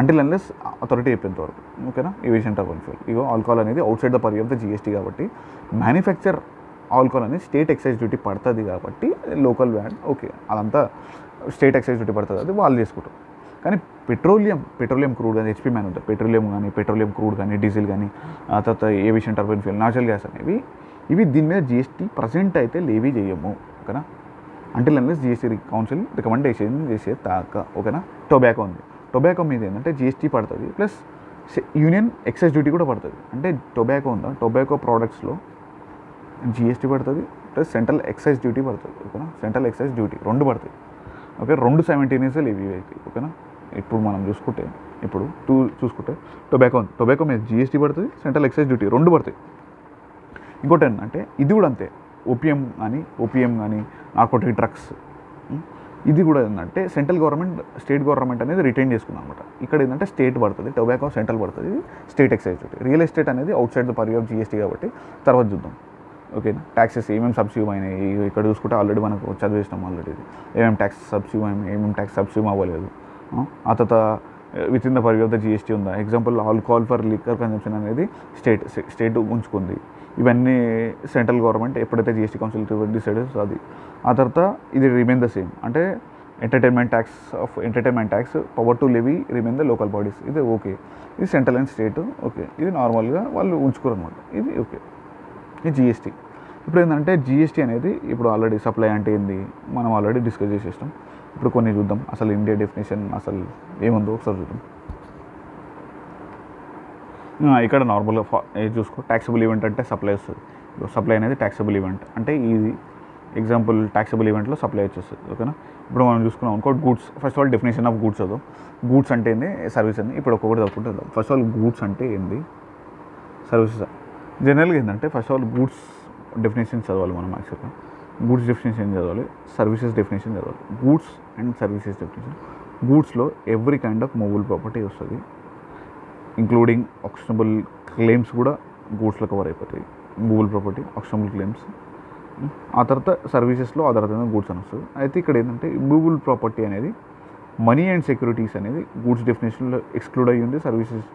అంటిల్ అన్లెస్ అథారిటీ చెప్పేంత వరకు. ఓకేనా. ఏవియేషన్ టర్బైన్ ఫ్యూయల్ ఇగో ఆల్కహాల్ అనేది outside the purview of the GST కాబట్టి మ్యానుఫ్యాక్చర్ ఆల్కహాల్ అనేది స్టేట్ ఎక్సైజ్ డ్యూటీ పడుతుంది కాబట్టి లోకల్ వ్యాట్ ఓకే అదంతా స్టేట్ ఎక్సైజ్ డ్యూటీ పడుతుంది, అది వాళ్ళు చేసుకుంటారు. కానీ పెట్రోలియం క్రూడ్ కానీ హెచ్పి మ్యాన్ ఉంటుంది, పెట్రోలియం క్రూడ్ కానీ డీజిల్ కానీ ఆ తర్వాత aviation turbine fuel natural gas అనేవి ఇవి దీని మీద జిఎస్టీ ప్రజెంట్ అయితే లేవీ చేయము. ఓకేనా. Until unless GST council recommendation చేసే దాకా. ఓకేనా. టొబాకో మీద ఏంటంటే జిఎస్టీ పడుతుంది ప్లస్ యూనియన్ ఎక్సైజ్ డ్యూటీ కూడా పడుతుంది. అంటే టొబాకో ప్రోడక్ట్స్లో జిఎస్టీ పడుతుంది ప్లస్ సెంట్రల్ ఎక్సైజ్ డ్యూటీ పడుతుంది. ఓకేనా. సెంట్రల్ ఎక్సైజ్ డ్యూటీ 2 పడుతుంది. ఓకే. 2 సైమల్టేనియస్గా లేవీ అవుతాయి. ఓకేనా. ఇప్పుడు మనం చూసుకుంటే టొబాకో మీద జిఎస్టీ పడుతుంది, సెంట్రల్ ఎక్సైజ్ డ్యూటీ 2 పడుతాయి. ఇంకోటి ఏంటంటే ఇది కూడా అంతే. ఓపిఎం కానీ నార్కోటిక్ డ్రగ్స్ ఇది కూడా ఏంటంటే సెంట్రల్ గవర్నమెంట్ స్టేట్ గవర్నమెంట్ అనేది రిటైన్ చేసుకుంది అనమాట. ఇక్కడ ఏంటంటే స్టేట్ పడుతుంది, టొబాకో సెంట్రల్ పడుతుంది, state excise duty. Real estate అనేది outside the purview of GST కాబట్టి తర్వాత చూద్దాం. ఓకేనా, ట్యాక్సెస్ ఏమేమి సబ్స్యూమ్ అయినాయి ఇక్కడ చూసుకుంటే ఆల్రెడీ మనకు చదివేసినాం ఆల్రెడీ. ఏమేమి ట్యాక్స్ సబ్స్యూమ్ అయినాయి, ఏమేమి ట్యాక్స్ సబ్స్యూమ్ అవ్వలేదు. ఆ తర్వాత within the purview of the GST ఉందా. Example alcohol for liquor consumption అనేది స్టేట్ ఉంచుకుంది. ఇవన్నీ సెంట్రల్ గవర్నమెంట్ ఎప్పుడైతే జీఎస్టీ కౌన్సిల్ డిసైడ్ అది. ఆ తర్వాత ఇది రిమైన్ ద సేమ్, అంటే entertainment tax power to levy remain the local bodies. ఇది ఓకే, ఇది సెంట్రల్ అండ్ స్టేట్. ఓకే, ఇది నార్మల్గా వాళ్ళు ఉంచుకోరు అనమాట. ఇది ఓకే. ఇది జిఎస్టీ. ఇప్పుడు ఏంటంటే జిఎస్టీ అనేది ఇప్పుడు ఆల్రెడీ సప్లై అంటే ఏంది మనం ఆల్రెడీ డిస్కస్ చేసేస్తాం. ఇప్పుడు కొన్ని చూద్దాం, అసలు ఇండియా డెఫినేషన్ అసలు ఏముందో ఒకసారి చూద్దాం. ఇక్కడ నార్మల్గా చూసుకో, ట్యాక్సబుల్ ఈవెంట్ అంటే సప్లై వస్తుంది. సప్లై అనేది ట్యాక్సబుల్ ఈవెంట్ అంటే ఇది ఎగ్జాంపుల్ ట్యాక్సబుల్ ఈవెంట్లో సప్లై వచ్చేస్తుంది. ఓకేనా, ఇప్పుడు మనం చూసుకున్నాం అనుకో goods. First of all definition of goods చదువు. గూడ్స్ అంటే ఏంది, సర్వీస్ అని. ఇప్పుడు ఒక్కొక్కటి చదువుకుంటే ఫస్ట్ ఆఫ్ ఆల్ గూడ్స్ అంటే ఏంది, సర్వీసెస్. జనరల్గా ఏంటంటే first of all goods definition చదవాలి మనం. యాక్చువల్గా గూడ్స్ డెఫినేషన్ చదవాలి, సర్వీసెస్ డెఫినేషన్ చదవాలి. Goods and services definition. గూడ్స్లో every kind of movable property వస్తుంది, ఇంక్లూడింగ్ ఆక్షనబుల్ క్లెయిమ్స్ కూడా గూడ్స్లో కవర్ అయిపోతాయి. Movable property, actionable claims. ఆ తర్వాత సర్వీసెస్లో ఆ తర్వాత గూడ్స్ అని వస్తుంది. అయితే ఇక్కడ ఏంటంటే మూవబుల్ ప్రాపర్టీ అనేది మనీ అండ్ సెక్యూరిటీస్ అనేది గూడ్స్ డెఫినేషన్లో ఎక్స్క్లూడ్ అయ్యి ఉంది, సర్వీసెస్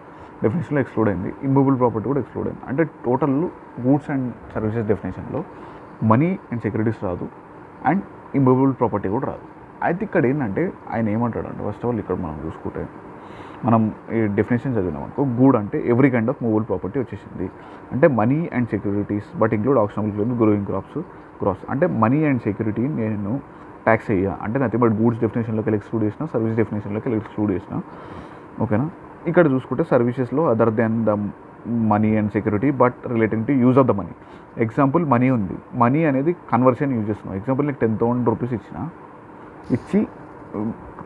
డెఫినేషన్లో ఎక్స్క్లూడ్ అయింది, ఇమ్మూవబుల్ ప్రాపర్టీ కూడా ఎక్స్క్లూడ్ అయింది. అంటే టోటల్ గూడ్స్ అండ్ సర్వీసెస్ డెఫినేషన్లో మనీ అండ్ సెక్యూరిటీస్ రాదు, అండ్ ఇమ్మూవబుల్ ప్రాపర్టీ కూడా రాదు. అయితే ఇక్కడ ఏంటంటే ఆయన ఏమంటాడంటే ఫస్ట్ ఆఫ్ ఆల్ ఇక్కడ మనం చూసుకుంటే మనం ఈ డెఫినేషన్ చదివినాం అనుకో, గూడ్ అంటే every kind of movable property వచ్చేసింది. అంటే money and securities but include actionable claims, growing crops. అంటే మనీ అండ్ సెక్యూరిటీ నేను ట్యాక్స్ అయ్యా అంటే నథింగ్ బట్ గూడ్స్ డెఫినేషన్లోకి ఎక్స్క్లూడ్ చేసిన, సర్వీస్ డెఫినేషన్లోకి ఎక్స్క్లూడ్ చేసిన. ఓకేనా, ఇక్కడ చూసుకుంటే సర్వీసెస్లో other than the money and security but relating to use of the money. Example money ఉంది, మనీ అనేది కన్వర్షన్ యూజ్ చేస్తున్నాం. ఎగ్జాంపుల్ నీకు 10,000 రూపీస్ ఇచ్చి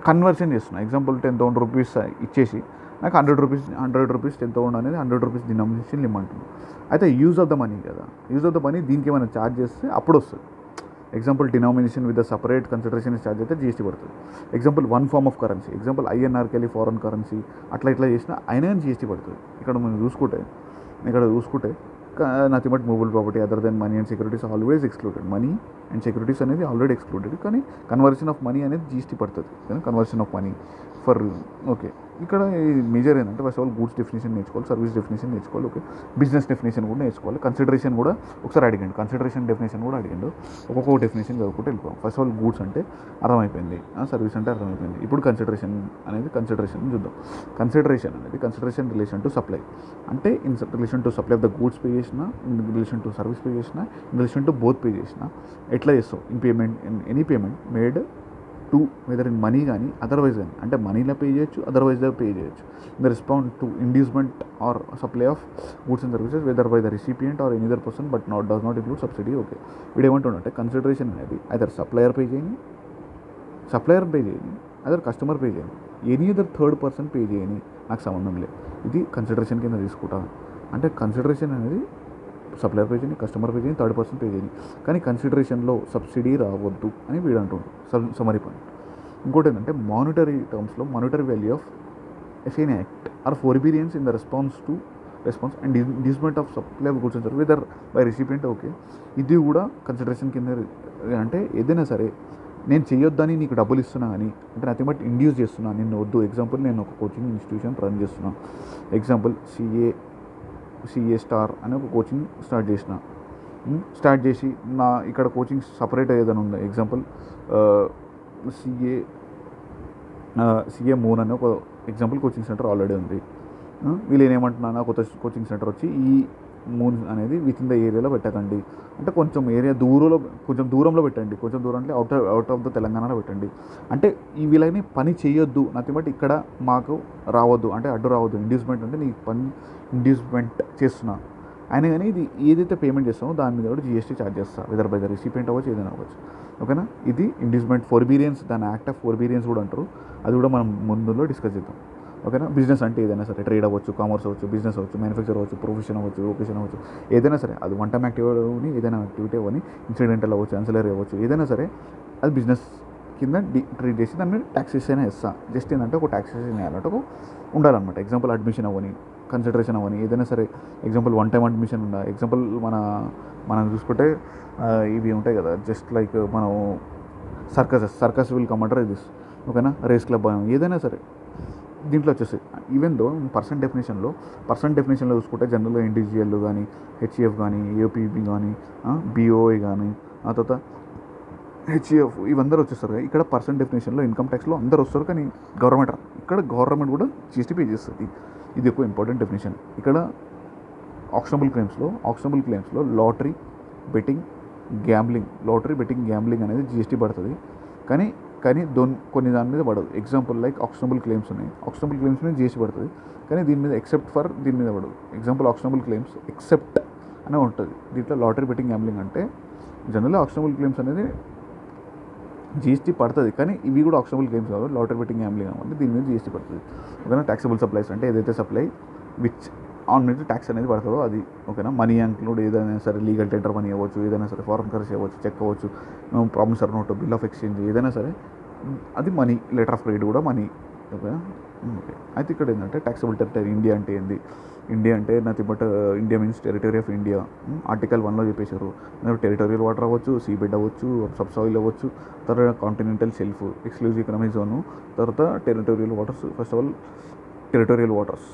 కన్వర్షన్ చేస్తున్నా. ఎగ్జాంపుల్ 10,000 రూపీస్ ఇచ్చేసి నాకు 100 రూపీస్ 10,000 అనేది 100 రూపీస్ డినామినేషన్ ఇమ్మంటుంది. అయితే యూజ్ ఆఫ్ ద మనీ కదా, యూజ్ ఆఫ్ ద మనీ దీనికి ఏమైనా ఛార్జ్ చేస్తే అప్పుడు వస్తుంది. Example denomination with the separate consideration charge అయితే జీఎస్టీ పడుతుంది. Example one form of currency, example ఐఎన్ఆర్కి వెళ్ళి ఫారెన్ కరెన్సీ ఇట్లా చేసినా అయినా జీఎస్టీ పడుతుంది. ఇక్కడ మనం చూసుకుంటే nothing but movable property other than money and securities always excluded. Money and securities అనేది ఆల్రెడీ ఎక్స్క్లూడెడ్, కానీ కన్వర్షన్ ఆఫ్ మనీ అనేది జీఎస్టీ పడుతుంది. కానీ conversion of money for okay. ఇక్కడ మేజర్ ఏంటంటే first of all goods definition నేర్చుకోవాలి, service definition నేర్చుకోవాలి. Okay, business definition కూడా నేర్చుకోవాలి. కన్సిడరేషన్ కూడా ఒకసారి అడిగాడు, కన్సిడరేషన్ డెఫినేషన్ కూడా అడిగాడు. ఒక్కొక్క డెఫినేషన్ చదువుకుంటే వెళ్ళిపోయాం. ఫస్ట్ ఆఫ్ ఆల్ గూడ్స్ అంటే అర్థమైపోయింది, సర్వీస్ అంటే అర్థమైపోయింది. ఇప్పుడు కన్సిడరేషన్ చూద్దాం. కన్సిడరేషన్ రిలేషన్ టు సప్లై అంటే in relation to supply of the goods pay చేసిన, in relation to service pay చేసిన, in relation to both pay చేసిన ఎట్లా చేస్తావు. Any payment made to whether in money కానీ అదర్వైజ్ కానీ, అంటే మనీలో పే చేయొచ్చు, అదర్వైజ్లో పే చేయొచ్చు. The respond to inducement or supply of goods and services whether by the recipient or any other person but does not include subsidy. Okay, వీడు ఏమంటుండంటే consideration అనేది other supplier pay చేయని, other customer pay చేయని, any other third person pay చేయని, నాకు సంబంధం లేదు. ఇది consideration కింద తీసుకుంటాను. అంటే కన్సిడరేషన్ అనేది సప్లయర్ పే చేయని, కస్టమర్ పే చేయని, థర్డ్ పర్సన్ పే చేయని, కానీ కన్సిడరేషన్లో సబ్సిడీ రావద్దు అని వీడు అంటుండు. Summary point. ఇంకోటి ఏంటంటే మానిటరీ టర్మ్స్లో monetary value of an act or forbearance in the response inducement of supply of goods and service whether by recipient. Okay, ఇది కూడా కన్సిడరేషన్ కింద. అంటే ఏదైనా సరే నేను చేయొద్దని నీకు డబ్బులు ఇస్తున్నా అని అంటే నథింగ్ బట్ ఇండ్యూస్ చేస్తున్నా, నిన్ను వద్దు. ఎగ్జాంపుల్ నేను ఒక కోచింగ్ ఇన్స్టిట్యూషన్ రన్ చేస్తున్నా. ఎగ్జాంపుల్ సిఏ స్టార్ అని ఒక కోచింగ్ స్టార్ట్ చేసి నా ఇక్కడ కోచింగ్ సపరేట్ ఏదైనా ఉంది. ఎగ్జాంపుల్ సిఏ మూన్ అని ఒక ఎగ్జాంపుల్ కోచింగ్ సెంటర్ ఆల్రెడీ ఉంది. వీళ్ళు ఏమంటున్నా కొత్త కోచింగ్ సెంటర్ వచ్చి ఈ మూన్ అనేది విత్ ఇన్ ద ఏరియాలో పెట్టకండి, అంటే కొంచెం దూరంలో పెట్టండి, కొంచెం దూరం అంటే అవుట్ ఆఫ్ ద తెలంగాణలో పెట్టండి. అంటే ఈ వీళ్ళని పని చేయొద్దు, నథింగ్ బట్ ఇక్కడ మాకు రావద్దు, అంటే అడ్డు రావద్దు. ఇండ్యూస్మెంట్ అంటే నీ పని ఇండ్యూస్మెంట్ చేస్తున్నా అయినా కానీ ఇది ఏదైతే పేమెంట్ చేస్తామో దాని మీద కూడా జీఎస్టీ ఛార్జ్ చేస్తా, వెదర్ బై ద రిసిపియంట్ అవ్వచ్చు, ఏదైనా అవ్వచ్చు. ఓకేనా, ఇది ఇండ్యూస్మెంట్ ఫోర్బీరియన్స్, దాని యాక్ట్ ఆఫ్ ఫోర్బీరియన్స్ కూడా అంటారు. అది కూడా మనం ముందులో డిస్కస్ చేద్దాం. ఓకేనా, బిజినెస్ అంటే ఏదైనా సరే, ట్రేడ్ అవ్వచ్చు, కామర్స్ అవ్వచ్చు, బిజినెస్ అవ్వచ్చు, మ్యానుఫ్యాక్చర్ అవ్వచ్చు, ప్రొఫెషన్ అవ్వచ్చు, వొకేషన్ అవ్వచ్చు, ఏదైనా సరే. అది వన్ టైం యాక్టివిటీ ఏదైనా యాక్టివిటీ అవ్వని, ఇన్సిడెంటల్ అవ్వచ్చు, అన్సిలరీ అవ్వచ్చు, ఏదైనా సరే అది బిజినెస్ కింద ట్రీట్ చేసి దాన్ని ట్యాక్సేషన్ వేస్తా. జస్ట్ ఏంటంటే ఒక ట్యాక్సేషన్ వేయాలంటే ఒక ఉండాలన్నమాట. ఎగ్జాంపుల్ అడ్మిషన్ అవ్వని, కన్సిడరేషన్ అవ్వని, ఏదైనా సరే. ఎగ్జాంపుల్ వన్ టైం అడ్మిషన్ ఉందా. ఎగ్జాంపుల్ మనం చూసుకుంటే ఇవి ఉంటాయి కదా, జస్ట్ లైక్ మనం circus will come under this, ఓకేనా. రేస్ క్లబ్ ఏదైనా సరే దీంట్లో వచ్చేస్తాయి. ఈవెన్ దో పర్సన్ డెఫినేషన్లో చూసుకుంటే జనరల్గా ఇండివిజువల్ కానీ, హెచ్ఈఎఫ్ కానీ, ఏపీబీ కానీ, బీఓఐ కానీ, ఆ తర్వాత హెచ్ఈఎఫ్ ఇవందరూ వచ్చేస్తారు. ఇక్కడ పర్సన్ డెఫినేషన్లో ఇన్కమ్ ట్యాక్స్లో అందరూ వస్తారు, కానీ గవర్నమెంట్ కూడా జీఎస్టీ పే చేస్తుంది. ఇది ఎక్కువ ఇంపార్టెంట్ డెఫినేషన్. ఇక్కడ ఆక్షనబుల్ క్లెయిమ్స్లో లాటరీ బెట్టింగ్ గ్యాంబ్లింగ్ అనేది జీఎస్టీ పడుతుంది. కానీ కొన్ని దాని మీద పడదు. ఎగ్జాంపుల్ లైక్ ఆక్షనబుల్ క్లెయిమ్స్ మీద జీఎస్టీ పడుతుంది, కానీ దీని మీద దీని మీద పడదు. ఎగ్జాంపుల్ ఆక్షనబుల్ క్లెయిమ్స్ ఎక్సెప్ట్ అనే ఉంటుంది. దీంట్లో లాటరీ బెట్టింగ్ గ్యాంబ్లింగ్ అంటే జనరల్గా ఆక్షనబుల్ క్లెయిమ్స్ అనేది జీఎస్టీ పడుతుంది, కానీ ఇవి కూడా ఆక్షనబుల్ క్లెయిమ్స్ కాదు. లాటరీ బెట్టింగ్ గ్యాంబ్లింగ్ కాబట్టి దీని మీద జీఎస్టీ పడుతుంది, ఓకేనా. ట్యాక్సబుల్ సప్లైస్ అంటే ఏదైతే సప్లై విచ్ ఆన్ మీద ట్యాక్స్ అనేది పడుతుందో అది, ఓకేనా. మనీ ఇంక్లూడ్ ఏదైనా సరే, లీగల్ టెండర్ మనీ అవ్వచ్చు, ఏదైనా సరే, ఫారెన్ కరెన్సీ అవ్వచ్చు, చెక్ అవ్వచ్చు, promissory note, bill of exchange, ఏదైనా సరే అది మనీ. లెటర్ ఆఫ్ క్రెడిట్ కూడా మనీ, ఓకేనా. ఓకే, అయితే ఇక్కడ ఏంటంటే ట్యాక్సబుల్ టెరిటరీ ఇండియా అంటే ఏంది. ఇండియా అంటే nothing but India means territory of India. Article 1లో చెప్పేశారు. టెరిటోరియల్ వాటర్ అవ్వచ్చు, సీ బెడ్ అవ్వచ్చు, సబ్సాయిల్ అవ్వచ్చు, తర్వాత continental shelf, exclusive economic zone, తర్వాత territorial waters. First of all territorial waters,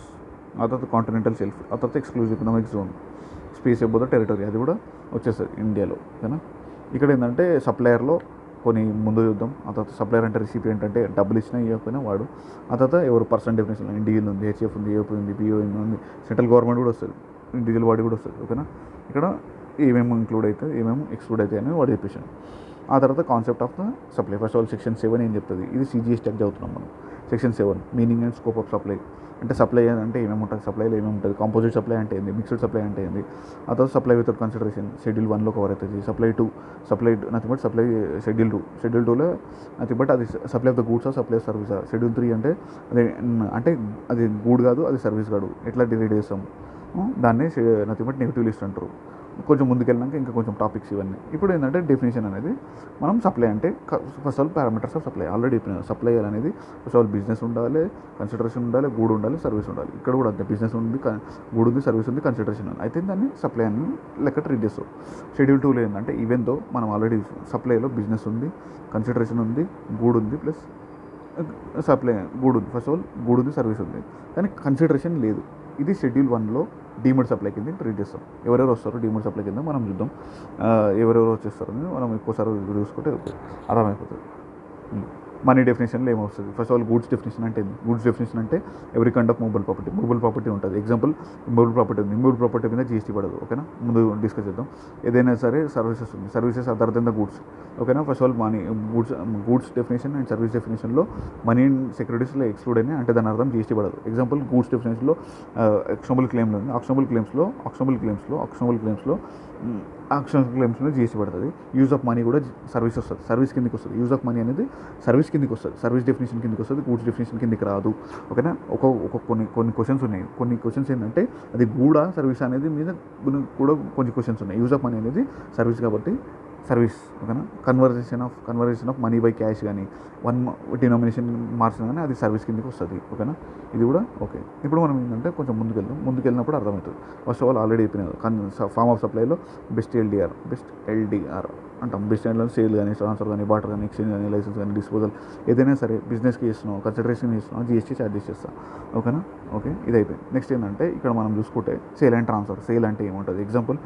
ఆ తర్వాత కాంటినెంటల్ షెల్ఫ్, ఆ తర్వాత exclusive economic zone, space above the territory, అది కూడా వచ్చేస్తుంది ఇండియాలో, ఓకేనా. ఇక్కడ ఏంటంటే సప్లయర్లో కొన్ని ముందు చూద్దాం. ఆ తర్వాత సప్లయర్ అంటే రిసిపియంట్ అంటే డబ్బులు ఇచ్చినా ఇవ్వకపోయినా వాడు. ఆ తర్వాత ఎవరు పర్సన్ డెఫినేషన్ ఇండివిజువల్ ఉంది, హెచ్ఎఫ్ ఉంది, ఏపీ ఉంది, బీఓఎం ఉంది, సెంట్రల్ గవర్నమెంట్ కూడా వస్తుంది, ఇండివిజువల్ బాడీ కూడా వస్తుంది, ఓకేనా. ఇక్కడ ఏమేమి ఇంక్లూడ్ అవుతాయి, ఏమేమి ఎక్స్క్లూడ్ అవుతాయి అని వాడు చెప్పేసాను. ఆ తర్వాత concept of the supply. First of all section 7 ఏం చెప్తుంది, ఇది సిజిఎస్టీ యాక్ట్ చదువుతున్నాం మనం. Section 7 meaning and scope of supply అంటే సప్లై అంటే ఏమేమి ఉంటుంది, సప్లైలో ఏమేమి ఉంటుంది, కాంపోజిట్ సప్లై అంటే ఏంది, మిక్స్డ్ సప్లై అంటే ఏంది, ఆ తర్వాత సప్లై వితౌట్ కన్సిడరేషన్ షెడ్యూల్ 1లో కవర్ అవుతుంది. Supply nothing but supply schedule 2లో నథింగ్ బట్ అది supply of the goods supply of service. Schedule 3 అంటే అది గూడ్ కాదు, అది సర్వీస్ కాదు, ఎట్లా డిలీట్ చేస్తాం దాన్ని నథింగ్ బట్ నెగిటివ్ లిస్ట్ అంటారు. కొంచెం ముందుకెళ్ళినాక ఇంకా కొంచెం టాపిక్స్ ఇవన్నీ. ఇప్పుడు ఏంటంటే డెఫినేషన్ అనేది మనం సప్లై అంటే first all parameters of supply already చెప్పిన. సప్లై అనేది ఫస్ట్ ఆల్ బిజినెస్ ఉండాలి, కన్సిడరేషన్ ఉండాలి, గూడ్ ఉండాలి, సర్వీస్ ఉండాలి. ఇక్కడ కూడా అంతే, బిజినెస్ ఉంది, గూడ్ ఉంది, సర్వీస్ ఉంది, కన్సిడరేషన్ ఉంది. అయితే దాన్ని సప్లై అని లెక్క ట్రీట్ చేస్తాం. షెడ్యూల్ 2లో ఏంటంటే ఈవెన్ దో మనం ఆల్రెడీ సప్లైలో బిజినెస్ ఉంది, కన్సిడరేషన్ ఉంది, గూడ్ ఉంది, ప్లస్ సప్లై గూడ్ ఉంది. ఫస్ట్ ఆల్ గూడ్ ఉంది, సర్వీస్ ఉంది, కానీ కన్సిడరేషన్ లేదు. ఇది షెడ్యూల్ 1లో డీమర్డ్ సప్లై కింద ట్రీట్ చేస్తాం. ఎవరెవరు వస్తారో డీమర్డ్ సప్లై కింద మనం చూద్దాం. ఎవరెవరు వచ్చేస్తారని మనం ఎక్కువసారి చూసుకుంటే అర్థమైపోతుంది. మనీ డెఫినేషన్లో ఏమొస్తుంది, first of all goods definition అంటే ఎవరి కైండ్ ఆఫ్ మూవబుల్ ప్రాపర్టీ ఉంటుంది. ఎగ్జాంపుల్ మూవబుల్ ప్రాపర్టీ మీద జీఎస్టీ పడదు, ఓకేనా. ముందు డిస్కస్ చేద్దాం. ఏదైనా సరే services other than the goods, ఓకేనా. First of all money goods definition and service డెఫినేషన్లో మనీ అండ్ సెక్యూరిటీస్లో ఎక్స్క్లూడ్ అయినా అంటే దాని అర్థం జీఎస్టీ పడదు. ఎగ్జాంపుల్ గూడ్స్ డెఫినేషన్లో ఆక్షనబుల్ క్లెయిమ్లో ఉంది. ఆక్షనబుల్ క్లెయిమ్స్లో జీఎస్టీ పడుతుంది. యూజ్ ఆఫ్ మనీ కూడా సర్వీస్ కిందకి వస్తుంది. యూజ్ ఆఫ్ మనీ అనేది సర్వీస్ కిందకి వస్తుంది, సర్వీస్ డెఫినేషన్ కిందకి వస్తుంది, గూడ్స్ డెఫినేషన్ కిందకి రాదు, ఓకేనా. కొన్ని క్వశ్చన్స్ ఉన్నాయి. కొన్ని క్వశ్చన్స్ ఏంటంటే అది గూడా సర్వీస్ అనేది మీద కూడా కొన్ని క్వశ్చన్స్ ఉన్నాయి. యూజ్ ఆఫ్ మనీ అనేది సర్వీస్ కాబట్టి సర్వీస్, ఓకేనా. Conversation of money by cash కానీ డినామినేషన్ మార్చిన కానీ అది సర్వీస్ కిందకి వస్తుంది, ఓకేనా. ఇది కూడా ఓకే. ఇప్పుడు మనం ఏంటంటే కొంచెం ముందుకెళ్ళినప్పుడు అర్థమవుతుంది. ఫస్ట్ ఆఫ్ ఆల్ ఆల్రెడీ చెప్పిన ఫార్మ్ ఆఫ్ సప్లైలో బెస్ట్ ఎల్డిఆర్ అంటాం. బెస్ట్ ఎల్డిఆర్ సేల్ కానీ, ట్రాన్స్ఫర్ కానీ, బాటర్ కానీ, ఎక్స్చేంజ్ కానీ, లైసెన్స్ కానీ, డిస్పోజల్ ఏదైనా సరే బిజినెస్కి చేస్తున్నాం, కన్సిడరేషన్ చేస్తున్నాం, జీఎస్టీ ఛార్జెస్ చేస్తాం, ఓకేనా. ఓకే, ఇది అయిపోయింది. నెక్స్ట్ ఏంటంటే ఇక్కడ మనం చూసుకుంటే సేల్ అండ్ ట్రాన్స్ఫర్. సేల్ అంటే ఏముంటుంది, ఎగ్జాంపుల్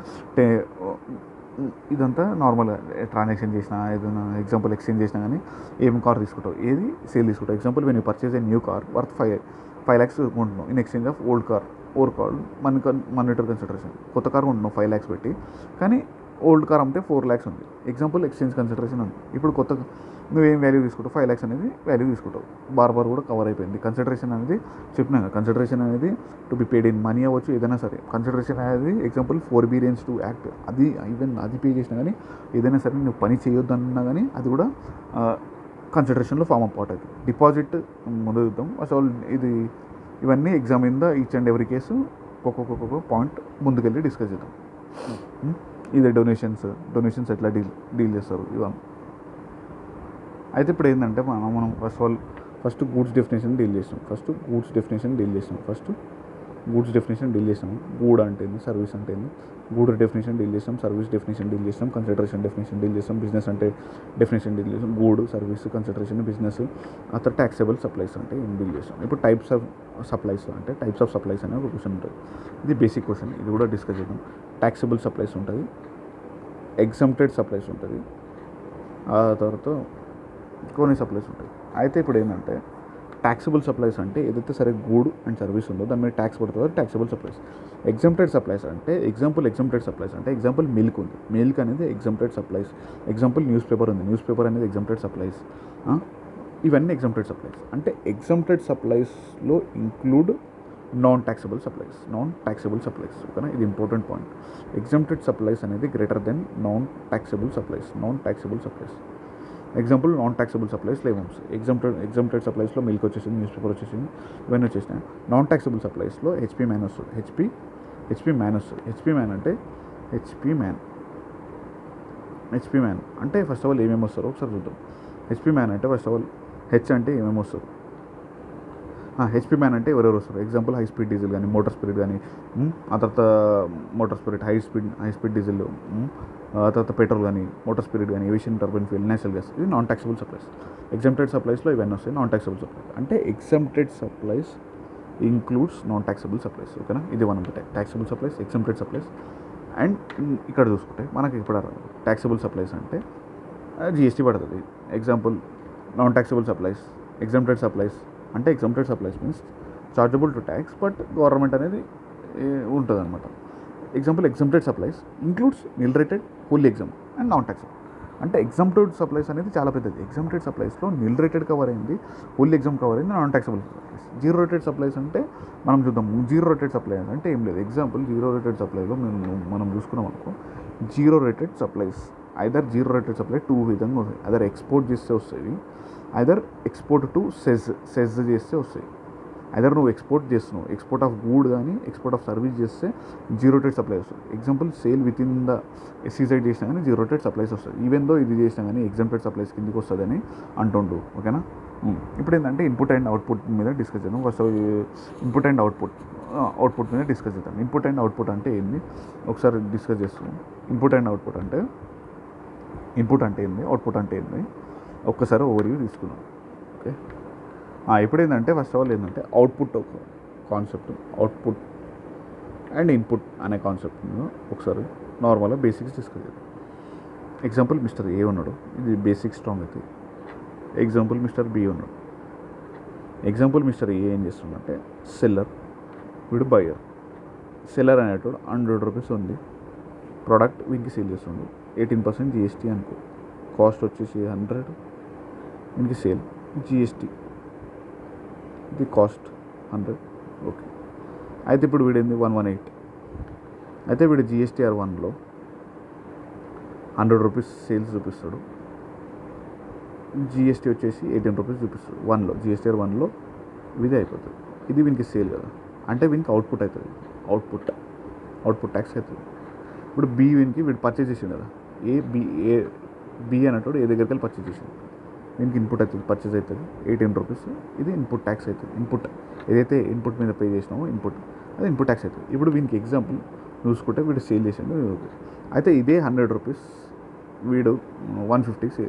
ఇదంతా నార్మల్గా ట్రాన్సాక్షన్ చేసినా, ఏదైనా ఎగ్జాంపుల్ ఎక్స్చేంజ్ చేసినా కానీ ఏం కార్ తీసుకుంటావు, ఏది సేల్ తీసుకుంటావు. Example when you purchase a new car worth 5 lakhs కొంటున్నావు in exchange of old car monetary consideration. కొత్త కార్ కొంటున్నావు 5 lakhs పెట్టి, కానీ ఓల్డ్ కార్ అమ్మితే 4 lakhs ఉంది. ఎగ్జాంపుల్ ఎక్స్చేంజ్ కన్సిడరేషన్ ఉంది. ఇప్పుడు కొత్త నువ్వేం వాల్యూ తీసుకుంటావు, 5 lakhs అనేది వాల్యూ తీసుకుంటావు. బార్ కూడా కవర్ అయిపోయింది. కన్సిడరేషన్ అనేది చెప్పినా, కన్సిడరేషన్ అనేది to be paid in money అవ్వచ్చు, ఏదైనా సరే. కన్సిడరేషన్ అనేది ఎగ్జాంపుల్ 4B టు యాక్ట్, అది ఈవెన్ అది పే చేసినా కానీ ఏదైనా సరే నువ్వు పని చేయొద్దు అన్నా కానీ అది కూడా కన్సిడరేషన్లో ఫామ్ అప్ అవుతుంది. డిపాజిట్ ముందు చూద్దాం. అసలు ఇవన్నీ ఎగ్జామ్ మీద ఈచ్ అండ్ ఎవ్రీ కేసు ఒక్కొక్క పాయింట్ ముందుకెళ్ళి డిస్కస్ చేద్దాం. ఇది డొనేషన్స్ ఎట్లా డీల్ చేస్తారు ఇవన్నీ. అయితే ఇప్పుడు ఏంటంటే మనం ఫస్ట్ గూడ్స్ డెఫినేషన్ డీల్ చేసాం. గూడ్స్ డెఫినేషన్ డీల్ చేసాం. గూడ్ అంటే ఏంది, సర్వీస్ అంటే ఏంది, గూడ్ డెఫినేషన్ డీల్ చేసాం, సర్వీస్ డెఫినేషన్ డీల్ చేసాం, కన్సిడరేషన్ డెఫినేషన్ డీల్ చేసాం, బిజినెస్ అంటే డెఫినేషన్ డీల్ చేసాం, గూడ్, సర్వీస్, కన్సిడరేషన్, బిజినెస్. ఆ తర్వాత ట్యాక్సేబుల్ సప్లైస్ అంటే ఏం డీల్ చేసాం. ఇప్పుడు టైప్స్ ఆఫ్ సప్లైస్ అనే ఒక క్వశ్చన్ ఉంటుంది. ఇది బేసిక్ క్వశ్చన్, ఇది కూడా డిస్కస్ చేద్దాం. ట్యాక్సేబుల్ సప్లైస్ ఉంటుంది, ఎగ్జంప్టెడ్ సప్లైస్ ఉంటుంది, ఆ తర్వాత కొన్ని సప్లైస్ ఉంటాయి. అయితే ఇప్పుడు ఏంటంటే ట్యాక్సిబుల్ సప్లైస్ అంటే ఏదైతే సరే గూడ్ అండ్ సర్వీస్ ఉందో దాని మీద ట్యాక్స్ పడుతుందో ట్యాక్సిబుల్ సప్లైస్. ఎగ్జంప్టెడ్ సప్లైస్ అంటే ఎగ్జాంపుల్ మిల్క్ ఉంది, మిల్క్ అనేది exempted supplies. Example newspaper ఉంది, న్యూస్ పేపర్ అనేది ఎగ్జంప్టెడ్ సప్లైస్. ఇవన్నీ ఎగ్జంప్టెడ్ సప్లైస్. అంటే ఎగ్జంప్టెడ్ సప్లైస్లో ఇంక్లూడ్ నాన్ ట్యాక్సిబుల్ సప్లైస్. ఓకేనా, ఇది ఇంపార్టెంట్ పాయింట్. ఎగ్జంప్టెడ్ సప్లైస్ అనేది greater than non taxable supplies. Example non taxable సప్లైస్లో ఏమేమి ఎగ్జంప్టెడ్ సప్లైస్లో మిల్క్ వచ్చేసింది, న్యూస్ పేపర్ వచ్చేసింది, ఇవన్నీ వచ్చేసినాయి. నాన్ ట్యాక్సిబుల్ సప్లైస్లో హెచ్పీ మ్యాన్ వస్తుంది. హెచ్పీ మ్యాన్ అంటే ఫస్ట్ ఆఫ్ ఆల్ ఏమేమి వస్తారో ఒకసారి చూద్దాం. హెచ్పీ మ్యాన్ అంటే ఫస్ట్ ఆఫ్ ఆల్ హెచ్ అంటే ఏమేమి వస్తారు. హెచ్పీ మ్యాన్ అంటే ఎవరెవరు వస్తారు. ఎగ్జాంపుల్ హై స్పీడ్ డీజిల్ కానీ, మోటార్ స్పిరిట్ కానీ, ఆ తర్వాత motor spirit, high speed diesel, ఆ తర్వాత పెట్రోల్ కానీ, మోటార్ స్పిరిట్ కానీ, aviation turbine fuel, natural gas. ఇది నాన్ ట్యాక్సిబుల్ సప్లైస్. ఎగ్జంప్టెడ్ సప్లైస్లో ఇవన్నీ వస్తాయి. నాన్ ట్యాక్సిబుల్ సప్లైస్ అంటే exempted supplies includes non taxable supplies. ఓకేనా, ఇది వన్ ఉంటాయి. Taxable supplies, exempted supplies. And ఇక్కడ చూసుకుంటే మనకి ఇప్పుడు ట్యాక్సిబుల్ సప్లైస్ అంటే జిఎస్టీ పడుతుంది. Example non taxable supplies, exempted supplies అంటే exempted supplies means chargeable to tax but government అనేది ఉంటుంది అనమాట. Example exempted supplies includes nil rated, full exempt and non taxable. అంటే ఎగ్జంప్టెడ్ సప్లైస్ అనేది చాలా పెద్దది. ఎగ్జంప్టెడ్ సప్లైస్లో నిల్ రేటెడ్ కవర్ అయింది, ఫుల్ ఎగ్జామ్ కవర్ అయింది, non taxable supplies. Zero rated supplies అంటే మనం చూద్దాం. జీరో రేటెడ్ సప్లై అంటే ఏం లేదు. ఎగ్జాంపుల్ జీరో రేటెడ్ సప్లైలో మనం చూసుకున్నాం అనుకో, zero rated supplies either zero rated supply two విధంగా వస్తాయి. ఐదర్ ఎక్స్పోర్ట్ చేస్తే వస్తాయి, ఐదర్ ఎక్స్పోర్ట్ టు సెజ్ చేస్తే వస్తాయి. ఐదర్ నువ్వు ఎక్స్పోర్ట్ ఆఫ్ గూడ్ కానీ ఎక్స్పోర్ట్ ఆఫ్ సర్వీస్ చేస్తే జీరో రేటెడ్ సప్లై వస్తుంది. Example sale within the ఎస్సీసైడ్ చేసినా కానీ జీరో రేటెడ్ సప్లైస్ వస్తుంది. ఈవెన్ దో ఇది చేసినా కానీ ఎగ్జాంప్టెడ్ సప్లైస్ కిందకి వస్తుందని అంటుండు. ఓకేనా, ఇప్పుడు ఏంటంటే ఇన్పుట్ అండ్ అవుట్పుట్ మీద డిస్కస్ చేద్దాం. ఫస్ట్ ఇన్పుట్ అండ్ అవుట్పుట్ మీద డిస్కస్ చేద్దాం. ఇన్పుట్ అండ్ అవుట్పుట్ అంటే ఏంది ఒకసారి డిస్కస్ చేస్తున్నాం. ఇన్పుట్ అంటే ఏంది, అవుట్పుట్ అంటే ఏంది ఒక్కసారి ఓవర్వ్యూ తీసుకున్నాం. ఓకే, ఇప్పుడు ఏంటంటే ఫస్ట్ ఆఫ్ ఆల్ ఏంటంటే అవుట్పుట్ ఒక కాన్సెప్ట్, అవుట్పుట్ అండ్ ఇన్పుట్ అనే కాన్సెప్ట్ ఒకసారి నార్మల్గా బేసిక్స్ డిస్కస్ చేద్దాం. ఎగ్జాంపుల్ మిస్టర్ ఏ ఉన్నాడు, ఇది బేసిక్ స్ట్రాంగ్ అయితే. ఎగ్జాంపుల్ మిస్టర్ బి ఉన్నాడు. ఎగ్జాంపుల్ మిస్టర్ ఏ ఏం చేస్తుందంటే సెల్లర్, వీడు బయర్. సెల్లర్ అనేటోడు 100 రూపీస్ ఉంది ప్రోడక్ట్, వీనికి సేల్ చేస్తుండు. 18% జిఎస్టీ అనుకో, కాస్ట్ వచ్చేసి 100, వీనికి సేల్ జిఎస్టీ, ఇది కాస్ట్ 100. ఓకే, అయితే ఇప్పుడు వీడేంది 118. అయితే వీడు జిఎస్టీఆర్ 1లో 100 రూపీస్ సేల్స్ చూపిస్తాడు, జిఎస్టీ వచ్చేసి 18 రూపీస్ చూపిస్తాడు. జిఎస్టీఆర్ 1లో ఇది అయిపోతుంది. ఇది వీనికి సేల్ కదా, అంటే వీనికి అవుట్పుట్ అవుతుంది, అవుట్పుట్ ట్యాక్స్ అవుతుంది. ఇప్పుడు బి వీడు పర్చేజ్ చేసిండు కదా, బి అనేటోడు ఏ దగ్గరికి వెళ్ళి పర్చేజ్ చేసిండు, దీనికి ఇన్పుట్ అవుతుంది, పర్చేజ్ అవుతుంది 18 రూపీస్. ఇది ఇన్పుట్ ట్యాక్స్ అవుతుంది. ఇన్పుట్ ఏదైతే ఇన్పుట్ మీద పే చేసినామో అది ఇన్పుట్ ట్యాక్స్ అవుతుంది. ఇప్పుడు వీనికి ఎగ్జాంపుల్ చూసుకుంటే వీడు సేల్ చేసిండు. అయితే ఇదే 100 రూపీస్ వీడు 150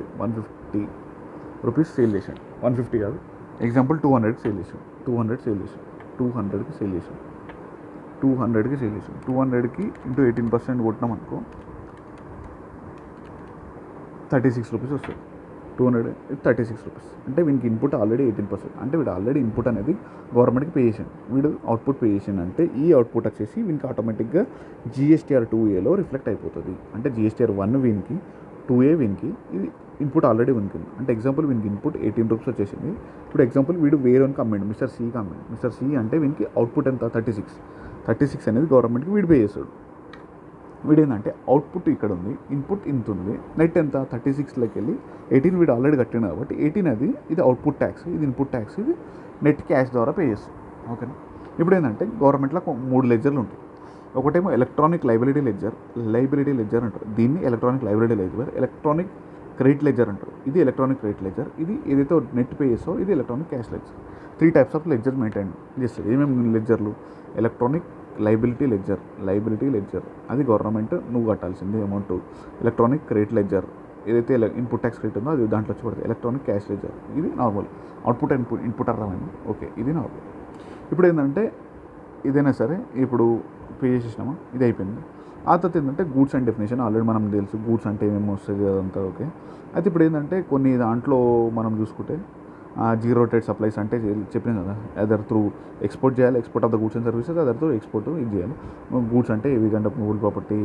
రూపీస్ సేల్ చేసాడు. 150 కాదు, ఎగ్జాంపుల్ 200 సేల్ చేసాడు. 200కి సేల్ చేసాడు. 200కి ఇంటూ 18% కొట్టినాం అనుకో 36 రూపీస్ వస్తుంది. 236 రూపీస్ అంటే వీనికి ఇన్పుట్ ఆల్రెడీ 18%. అంటే వీడు ఆల్రెడీ ఇన్పుట్ అనేది గవర్నమెంట్కి పే చేసాడు, వీడు అవుట్పుట్ పే చేసాడు. అంటే ఈ అవుట్పుట్ వచ్చేసి వీనికి ఆటోమేటిక్గా జిఎస్టీఆర్ 2ఏలో రిఫ్లెక్ట్ అయిపోతుంది. అంటే జిఎస్టీఆర్ 1 వీనికి, 2A వీనికి, ఇది ఇన్పుట్ ఆల్రెడీ వీనికి. అంటే ఎగ్జాంపుల్ వీనికి ఇన్పుట్ 18 రూపీస్ వచ్చేసింది. ఇప్పుడు ఎగ్జాంపుల్ వీడు వేరేకి అమ్మాడు, మిస్టర్ సికి అమ్మాడు. మిస్టర్ సి అంటే వీనికి అవుట్పుట్ ఎంత 36 అనేది గవర్నమెంట్కి వీడు పే చేస్తాడు. వీడేంటంటే అవుట్పుట్ ఇక్కడ ఉంది, ఇన్పుట్ ఇంత ఉంది, నెట్ ఎంత 36లోకి వెళ్ళి 18 వీడు ఆల్రెడీ కట్టిన కాబట్టి 18 అది ఇది అవుట్పుట్ ట్యాక్స్, ఇది ఇన్పుట్ ట్యాక్స్, ఇది నెట్ క్యాష్ ద్వారా పే చేస్తాం. ఓకేనా, ఇప్పుడు ఏంటంటే గవర్నమెంట్లో 3 లెడ్జర్లు ఉంటాయి. ఒకటేమో ఎలక్ట్రానిక్ లయబిలిటీ లెడ్జర్ అంటారు, దీన్ని electronic liability ledger, electronic credit ledger అంటారు. ఇది ఎలక్ట్రానిక్ క్రెడిట్ లెడ్జర్. ఇది ఏదైతే నెట్ పే చేస్తావో ఇది electronic cash ledger. 3 types of ledger maintain చేస్తుంది. ఏమేమి లెడ్జర్లు? ఎలక్ట్రానిక్ లైబిలిటీ లెడ్జర్ అది గవర్నమెంట్ నువ్వు కట్టాల్సింది అమౌంట్. ఎలక్ట్రానిక్ క్రెడిట్ లెడ్జర్ ఏదైతే ఇన్పుట్ ట్యాక్స్ క్రెడిట్ ఉందో అది దాంట్లో వచ్చి పడుతుంది. ఎలక్ట్రానిక్ క్యాష్ లెడ్జర్ ఇది నార్మల్. ఇన్పుట్ అర్థమైంది, ఓకే, ఇది నార్మల్. ఇప్పుడు ఏంటంటే ఇదైనా సరే ఇప్పుడు పే చేసేసినామా, ఇది అయిపోయింది. ఆ తర్వాత ఏంటంటే గూడ్స్ అండ్ డెఫినేషన్ ఆల్రెడీ మనం తెలుసు గూడ్స్ అంటే ఏమేమి వస్తుంది అదంతా, ఓకే. అయితే ఇప్పుడు ఏంటంటే కొన్ని దాంట్లో మనం చూసుకుంటే జీరో ట్రేడ్ సప్లైస్ అంటే చెప్పినాం కదా, అదర్ త్రూ ఎక్స్పోర్ట్ చేయాలి, export of the goods and services, other through export ఇది చేయాలి. గూడ్స్ అంటే ఇవి కంటే movable property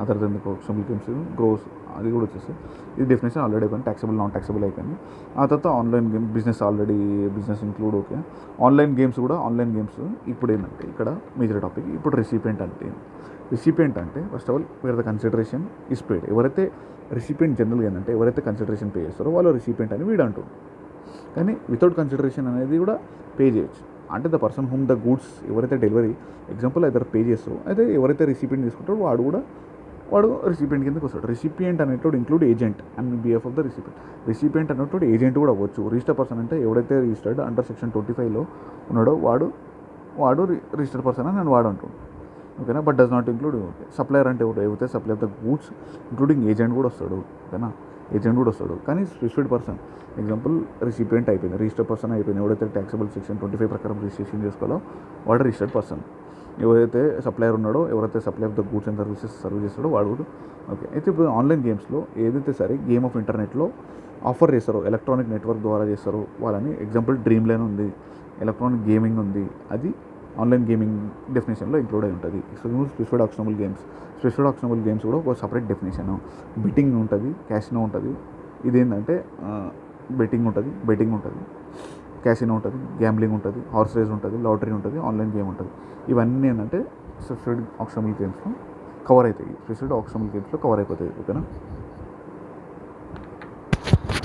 other than commercial games gross అది కూడా వచ్చేసి ఇది డెఫినేషన్ ఆల్రెడీ అయిపోయింది. ట్యాక్సబుల్ నాన్ ట్యాక్సబుల్ అయిపోయింది. ఆ తర్వాత online game business already business include, okay. Online games ఇప్పుడు ఏంటంటే ఇక్కడ మేజర్ టాపిక్. ఇప్పుడు రిసిపియంట్ అంటే first of all where the consideration is paid. ఎవరైతే రిసిపియంట్ జనరల్గా ఏంటంటే ఎవరైతే కన్సిడరేషన్ పే చేస్తారో వాళ్ళు రిసిపియంట్ అని వీడు అంటారు. కానీ వితౌట్ కన్సిడరేషన్ అనేది కూడా పే చేయొచ్చు. అంటే the person whom the goods ఎవరైతే డెలివరీ ఎగ్జాంపుల్ అయితే పే చేస్తారో అయితే ఎవరైతే రిసిపియంట్ తీసుకుంటారో వాడు రిసిపియంట్ కిందకి వస్తాడు. రిసిపియంట్ అనేటోడు include agent and behalf of the recipient అనేటోడు ఏజెంట్ కూడా అవ్వచ్చు. రిజిస్టర్ పర్సన్ అంటే ఎవరైతే రిజిస్టర్డ్ అండర్ సెక్షన్ 25లో ఉన్నాడో వాడు రిజిస్టర్డ్ పర్సన్ అని నేను వాడు అంటాడు, ఓకేనా. But does not include supplier అంటే ఎవరైతే supply of the goods including agent కూడా వస్తాడు, ఓకేనా. ఏజెంట్ కూడా వస్తాడు కానీ స్పెసిఫైడ్ పర్సన్. ఎగ్జాంపుల్ రిసిపియంట్ అయిపోయింది, రిజిస్టర్డ్ పర్సన్ అయిపోయింది. ఎవరైతే ట్యాక్సబుల్ సెక్షన్ 25 ప్రకారం రిజిస్ట్రేషన్ చేసుకోవాలో వాడు రిజిస్టర్డ్ పర్సన్. ఎవరైతే సప్లయర్ ఉన్నాడో ఎవరైతే supply of the goods and serve చేస్తాడో వాడు కూడా, ఓకే. అయితే ఇప్పుడు ఆన్లైన్ గేమ్స్లో ఏదైతే సరే గేమ్ ఆఫ్ ఇంటర్నెట్లో ఆఫర్ చేస్తారో ఎలక్ట్రానిక్ నెట్వర్క్ ద్వారా చేస్తారో వాళ్ళని ఎగ్జాంపుల్ డ్రీమ్ లైన్ ఉంది, ఎలక్ట్రానిక్ గేమింగ్ ఉంది, అది ఆన్లైన్ గేమింగ్ డెఫినేషన్లో ఇంక్లూడ్ అయి ఉంటుంది. స్పెసిఫైడ్ ఆక్షనబుల్ గేమ్స్ కూడా ఒక సపరేట్ డెఫినేషన్. బెట్టింగ్ ఉంటుంది, క్యాసినో ఉంటుంది. ఇదేంటంటే బెట్టింగ్ ఉంటుంది, క్యాసినో ఉంటుంది, గ్యాంబ్లింగ్ ఉంటుంది, హార్స్ రేస్ ఉంటుంది, లాటరీ ఉంటుంది, ఆన్లైన్ గేమ్ ఉంటుంది. ఇవన్నీ ఏంటంటే స్పెసిఫైడ్ ఆక్షనబుల్ గేమ్స్లో కవర్ అయిపోతాయి, ఓకేనా.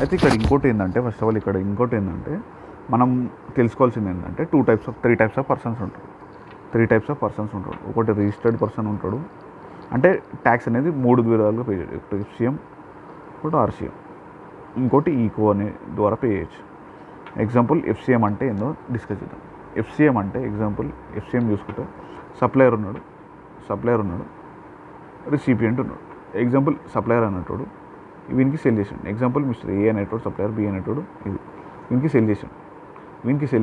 అయితే ఇక్కడ ఇంకోటి ఏంటంటే మనం తెలుసుకోవాల్సింది ఏంటంటే 3 టైప్స్ ఆఫ్ పర్సన్స్ ఉంటారు. ఒకటి రిజిస్టర్డ్ పర్సన్ ఉంటాడు, అంటే ట్యాక్స్ అనేది 3 విధాలుగా పే చేయొచ్చు. ఒకటి ఎఫ్సిఎం, ఒకటి ఆర్సిఎం, ఇంకోటి ఈకో అనే ద్వారా పే చేయొచ్చు. ఎగ్జాంపుల్ ఎఫ్సిఎం అంటే ఏందో డిస్కస్ చేద్దాం. ఎఫ్సిఎం చూసుకుంటే సప్లయర్ ఉన్నాడు, రిసిపియంట్ ఉన్నాడు. ఎగ్జాంపుల్ సప్లయర్ అనేటోడు వీనికి సెల్ చేసాడు. ఎగ్జాంపుల్ మిస్టర్ ఏ అనేటోడు సప్లయర్, బి అనేటోడు ఇది వీనికి సెల్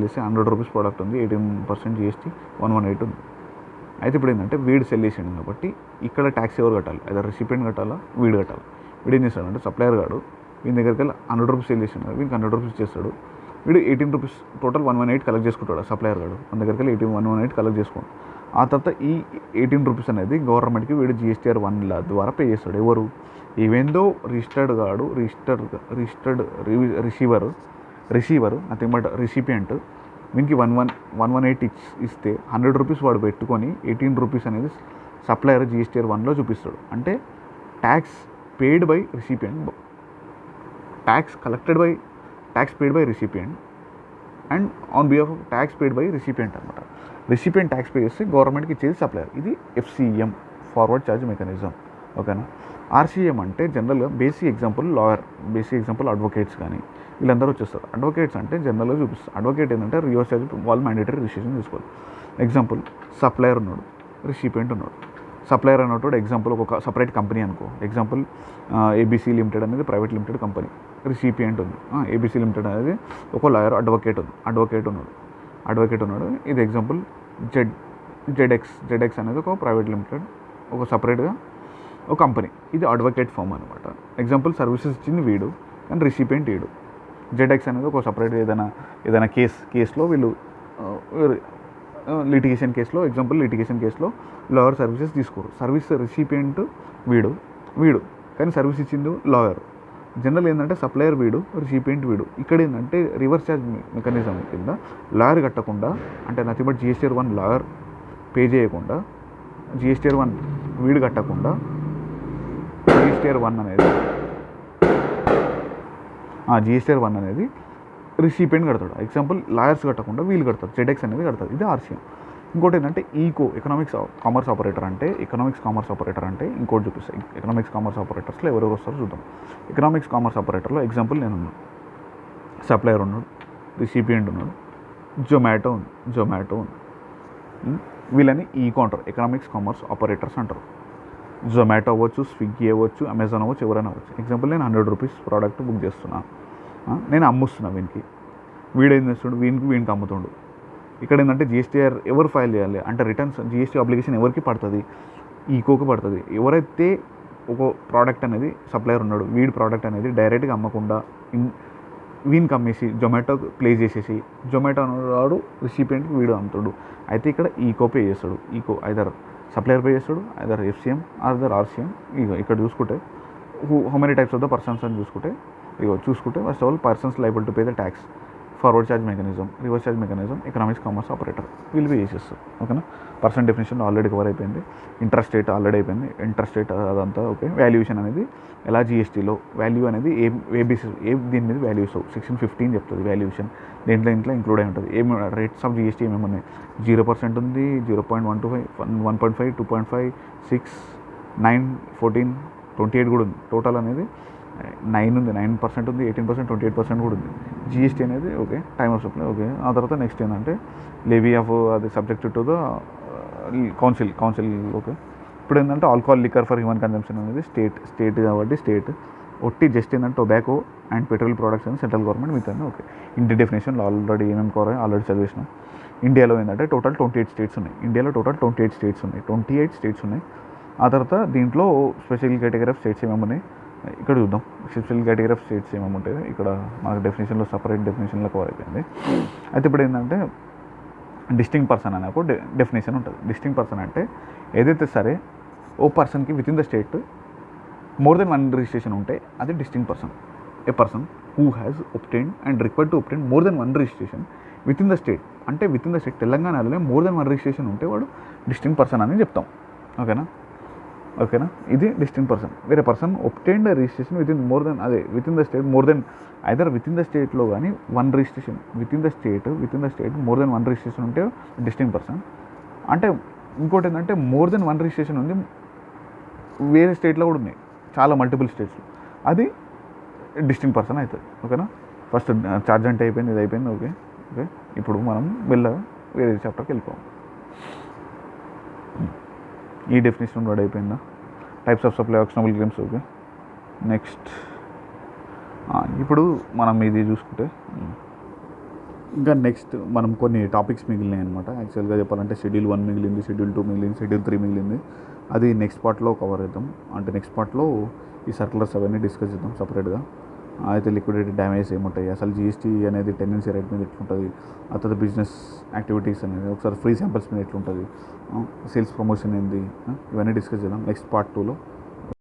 చేస్తే 100 రూపీస్ ప్రోడక్ట్ ఉంది, 18% GST 118 ఉంది. అయితే ఇప్పుడు ఏంటంటే వీడు సెల్ చేసాడు కాబట్టి ఇక్కడ ట్యాక్స్ ఎవరు కట్టాలి? అదే రిసిపియంట్ కట్టాలా, వీడు కట్టాలి. వీడు ఏం చేస్తాడంటే సప్లయర్ గాడు వీని దగ్గరికి వెళ్ళి 100 రూపీస్ సెల్ చేసాడు, వీనికి 100 రూపీస్ చేస్తాడు. వీడు 18 రూపీస్ టోటల్ 118 కలెక్ట్ చేసుకుంటాడు. సప్లయర్ గాడు మన దగ్గరికి వెళ్ళి 118 కలెక్ట్ చేసుకోండి. ఆ తర్వాత ఈ 18 రూపీస్ అనేది గవర్నమెంట్కి వీడు GSTR 1 ద్వారా పే చేస్తాడు. ఎవరు? ఈవెందో రిసీవర్ నథింగ్ బట్ రిసిపియంట్ వీనికి 118 ఇస్తే 100 రూపీస్ వాడు పెట్టుకొని 18 రూపీస్ అనేది సప్లయర్ GSTR 1లో చూపిస్తాడు. అంటే tax paid by recipient, tax paid by recipient and on behalf of tax paid by recipient అనమాట. రిసిపియంట్ ట్యాక్స్ పే చేస్తే గవర్నమెంట్కి ఇచ్చేది సప్లయర్. ఇది FCM, ఫార్వర్డ్ ఛార్జ్ మెకానిజం, ఓకేనా. RCM అంటే జనరల్గా బేసిక్ ఎగ్జాంపుల్ అడ్వకేట్స్ కానీ వీళ్ళందరూ వచ్చేస్తారు. అడ్వకేట్స్ అంటే జనరల్గా చూపిస్తారు. అడ్వకేట్ ఏంటంటే రివర్స్ ఛార్జ్ వాళ్ళు మ్యాండేటరీ రిజిస్ట్రేషన్ తీసుకోవాలి. ఎగ్జాంపుల్ సప్లయర్ ఉన్నాడు, రిసిపియంట్ ఉన్నాడు. సప్లయర్ అన్నట్టు ఎగ్జాంపుల్ ఒక సపరేట్ కంపెనీ అనుకో. ఎగ్జాంపుల్ ABC లిమిటెడ్ అనేది ప్రైవేట్ లిమిటెడ్ కంపెనీ. రిసిపియంట్ ఉంది ABC లిమిటెడ్ అనేది ఒక లాయర్, అడ్వకేట్ ఉన్నాడు. ఇది ఎగ్జాంపుల్ జెడ్ఎక్స్ అనేది ఒక ప్రైవేట్ లిమిటెడ్, ఒక సపరేట్గా ఒక కంపెనీ. ఇది అడ్వకేట్ ఫర్మ్ అనమాట. ఎగ్జాంపుల్ సర్వీసెస్ ఇచ్చింది వీడు కానీ రిసిపియంట్ వీడు. జెడ్ఎక్స్ అనేది ఒక సపరేట్ ఏదైనా కేసులో వీళ్ళు లిటిగేషన్ కేసులో లాయర్ సర్వీసెస్ తీసుకోరు. సర్వీస్ రిసిపియంట్ వీడు కానీ సర్వీస్ ఇచ్చింది లాయర్. జనరల్ ఏంటంటే సప్లయర్ వీడు, రిసిపియంట్ వీడు. ఇక్కడ ఏంటంటే రివర్స్ ఛార్జ్ మెకానిజం కింద లాయర్ కట్టకుండా, అంటే nothing but GSTR 1 lawyer pay చేయకుండా, GSTR 1 వీడు కట్టకుండా GSTR 1 అనేది రిసిపియంట్ కడతాడు. ఎగ్జాంపుల్ లాయర్స్ కట్టకుండా వీళ్ళు కడతారు, జెడ్ఎక్స్ అనేది కడతారు. ఇది RCM. ఇంకోటి ఏంటంటే ఎకనామిక్స్ కామర్స్ ఆపరేటర్ అంటే ఇంకోటి చూపిస్తాయి. ఎకనామిక్స్ కామర్స్ ఆపరేటర్స్లో ఎవరెవరు వస్తారో చూద్దాం. ఎకనామిక్స్ కామర్స్ ఆపరేటర్లో ఎగ్జాంపుల్ నేను ఉన్నాను, సప్లయర్ ఉన్నాడు, రిసిపియంట్ ఉన్నాడు, జొమాటో ఉంది. వీళ్ళని కౌంటర్ ఎకనామిక్స్ కామర్స్ ఆపరేటర్స్ అంటారు. జొమాటో అవ్వచ్చు, స్విగ్గీ అవ్వచ్చు, అమెజాన్ అవ్వచ్చు, ఎవరైనా అవ్వచ్చు. ఎగ్జాంపుల్ నేను 100 రూపీస్ ప్రోడక్ట్ బుక్ చేస్తున్నా, నేను అమ్ముస్తున్నా వీడు ఏం చేస్తుండు, వీనికి అమ్ముతుండు. ఇక్కడ ఏంటంటే జిఎస్టీఆర్ ఎవరు ఫైల్ చేయాలి అంటే రిటర్న్స్ జిఎస్టీ అప్లికేషన్ ఎవరికి పడుతుంది, ఈకోకి పడుతుంది. ఎవరైతే ఒక ప్రోడక్ట్ అనేది సప్లయర్ ఉన్నాడు, వీడి ప్రోడక్ట్ అనేది డైరెక్ట్గా అమ్మకుండా వీనికి అమ్మేసి జొమాటో ప్లే చేసేసి జొమాటో వాడు రిసిపియంట్కి వీడు అమ్ముతాడు. అయితే ఇక్కడ పే చేస్తాడు. ఐదర్ సప్లయర్ పే చేస్తాడు, ఐదర్ ఎఫ్సిఎం ఆర్ ఆర్సిఎం. ఇక్కడ చూసుకుంటే how many types of the persons అని చూసుకుంటే first of all persons liable to pay the tax, forward charge mechanism, reverse charge mechanism, economics commerce operator వీళ్ళు pay చేసేస్తారు. ఓకేనా. Person definition already cover అయిపోయింది. Interest rate already అయిపోయింది. Interest rate అదంతా okay. Valuation అనేది ఎలా జిఎస్టీలో వాల్యూ అనేది దీని మీద వాల్యూ ఇస్తావు, సెక్షన్ 15 చెప్తుంది వాల్యుయేషన్. ఇంట్లో ఇంక్లూడ్ అయి ఉంటుంది. రేట్స్ ఆఫ్ జిఎస్టీ ఏమేమి ఉన్నాయి, 0% ఉంది, 0.125, 1.5, 2.5, 6, 9, 14, 28 కూడా ఉంది. టోటల్ అనేది 9 ఉంది, 9% ఉంది, 18%, 28% కూడా ఉంది. జిఎస్టీ అనేది okay. Time of supply okay. ఆ తర్వాత నెక్స్ట్ ఏంటంటే లెవీ ఆఫ్ అది subject to the council okay. ఇప్పుడు ఏంటంటే alcohol liquor for human consumption అనేది స్టేట్ కాబట్టి స్టేట్ ఒట్టి జస్ట్ ఏంటంటే టొబాకో అండ్ పెట్రోల్ ప్రొడక్ట్స్ అని సెంట్రల్ గవర్నమెంట్ మిగతా ఓకే. ఇండియన్ డెఫినేషన్లో ఆల్రెడీ ఏమేమి కవర్ ఆల్రెడీ చదివేసినాం. ఇండియాలో ఏంటంటే టోటల్ 28 స్టేట్స్ ఉన్నాయి. 28 స్టేట్స్ ఉన్నాయి. ఆ తర్వాత దీంట్లో స్పెషల్ కేటగిరీ ఆఫ్ స్టేట్స్ ఏమేమి ఉన్నాయి ఇక్కడ చూద్దాం. స్పెషల్ కేటగిరీ ఆఫ్ స్టేట్స్ ఏమేమి ఉంటాయి ఇక్కడ మనకు డెఫినేషన్లో సపరేట్ డెఫినేషన్లో కవర్ అయిపోయింది. అయితే ఇప్పుడు ఏంటంటే డిస్టింక్ట్ పర్సన్ అనే ఒక డెఫినేషన్ ఉంటుంది. డిస్టింక్ట్ పర్సన్ అంటే ఏదైతే సరే ఓ పర్సన్కి within the state more than 1 registration ఉంటే అది distinct person. A person who has obtained and required to obtain more than 1 registration within the state, అంటే విత్ ఇన్ ద స్టేట్ తెలంగాణలోనే more than 1 registration ఉంటే వాడు distinct person అని చెప్తాం. ఓకేనా. ఇది డిస్టింక్ట్ పర్సన్. వేరే person obtained registration within the state more than either within the స్టేట్లో కానీ 1 registration within the state more than 1 registration ఉంటే డిస్టింక్ట్ పర్సన్. అంటే ఇంకోటి ఏంటంటే మోర్ దెన్ 1 రిజిస్ట్రేషన్ ఉంది వేరే స్టేట్లో కూడా ఉన్నాయి, చాలా మల్టిపుల్ స్టేట్స్లో, అది డిస్టింక్ట్ పర్సన్ అవుతుంది. ఓకేనా. ఫస్ట్ ఛార్జ్ అంటే అయిపోయింది, ఇది అయిపోయింది ఓకే. ఇప్పుడు మనం మెల్లగా వేరే చాప్టర్కి వెళ్ళిపోవాలి. ఈ డెఫినేషన్ కూడా అయిపోయిందా. Types of supply actionable claims okay. Next ఇప్పుడు మనం ఇది చూసుకుంటే ఇంకా నెక్స్ట్ మనం కొన్ని టాపిక్స్ మిగిలినాయి అనమాట. యాక్చువల్గా చెప్పాలంటే షెడ్యూల్ 1 మిగిలింది, షెడ్యూల్ 2 మిగిలింది, షెడ్యూల్ 3 మిగిలింది. అది నెక్స్ట్ పార్ట్లో కవర్ చేద్దాం. అంటే నెక్స్ట్ పార్ట్లో ఈ సర్కులర్స్ అవన్నీ డిస్కస్ చేద్దాం సపరేట్గా. అయితే లిక్విడిటీ డ్యామేజ్ ఏముంటాయి, అసలు జిఎస్టీ అనేది టెండెన్సీ రేట్ మీద ఎట్లుంటుంది, ఆ తర్వాత బిజినెస్ యాక్టివిటీస్ అనేది ఒకసారి ఫ్రీ శాంపిల్స్ మీద ఎట్లుంటుంది, సేల్స్ ప్రమోషన్ ఏంది, ఇవన్నీ డిస్కస్ చేద్దాం నెక్స్ట్ పార్ట్ 2లో.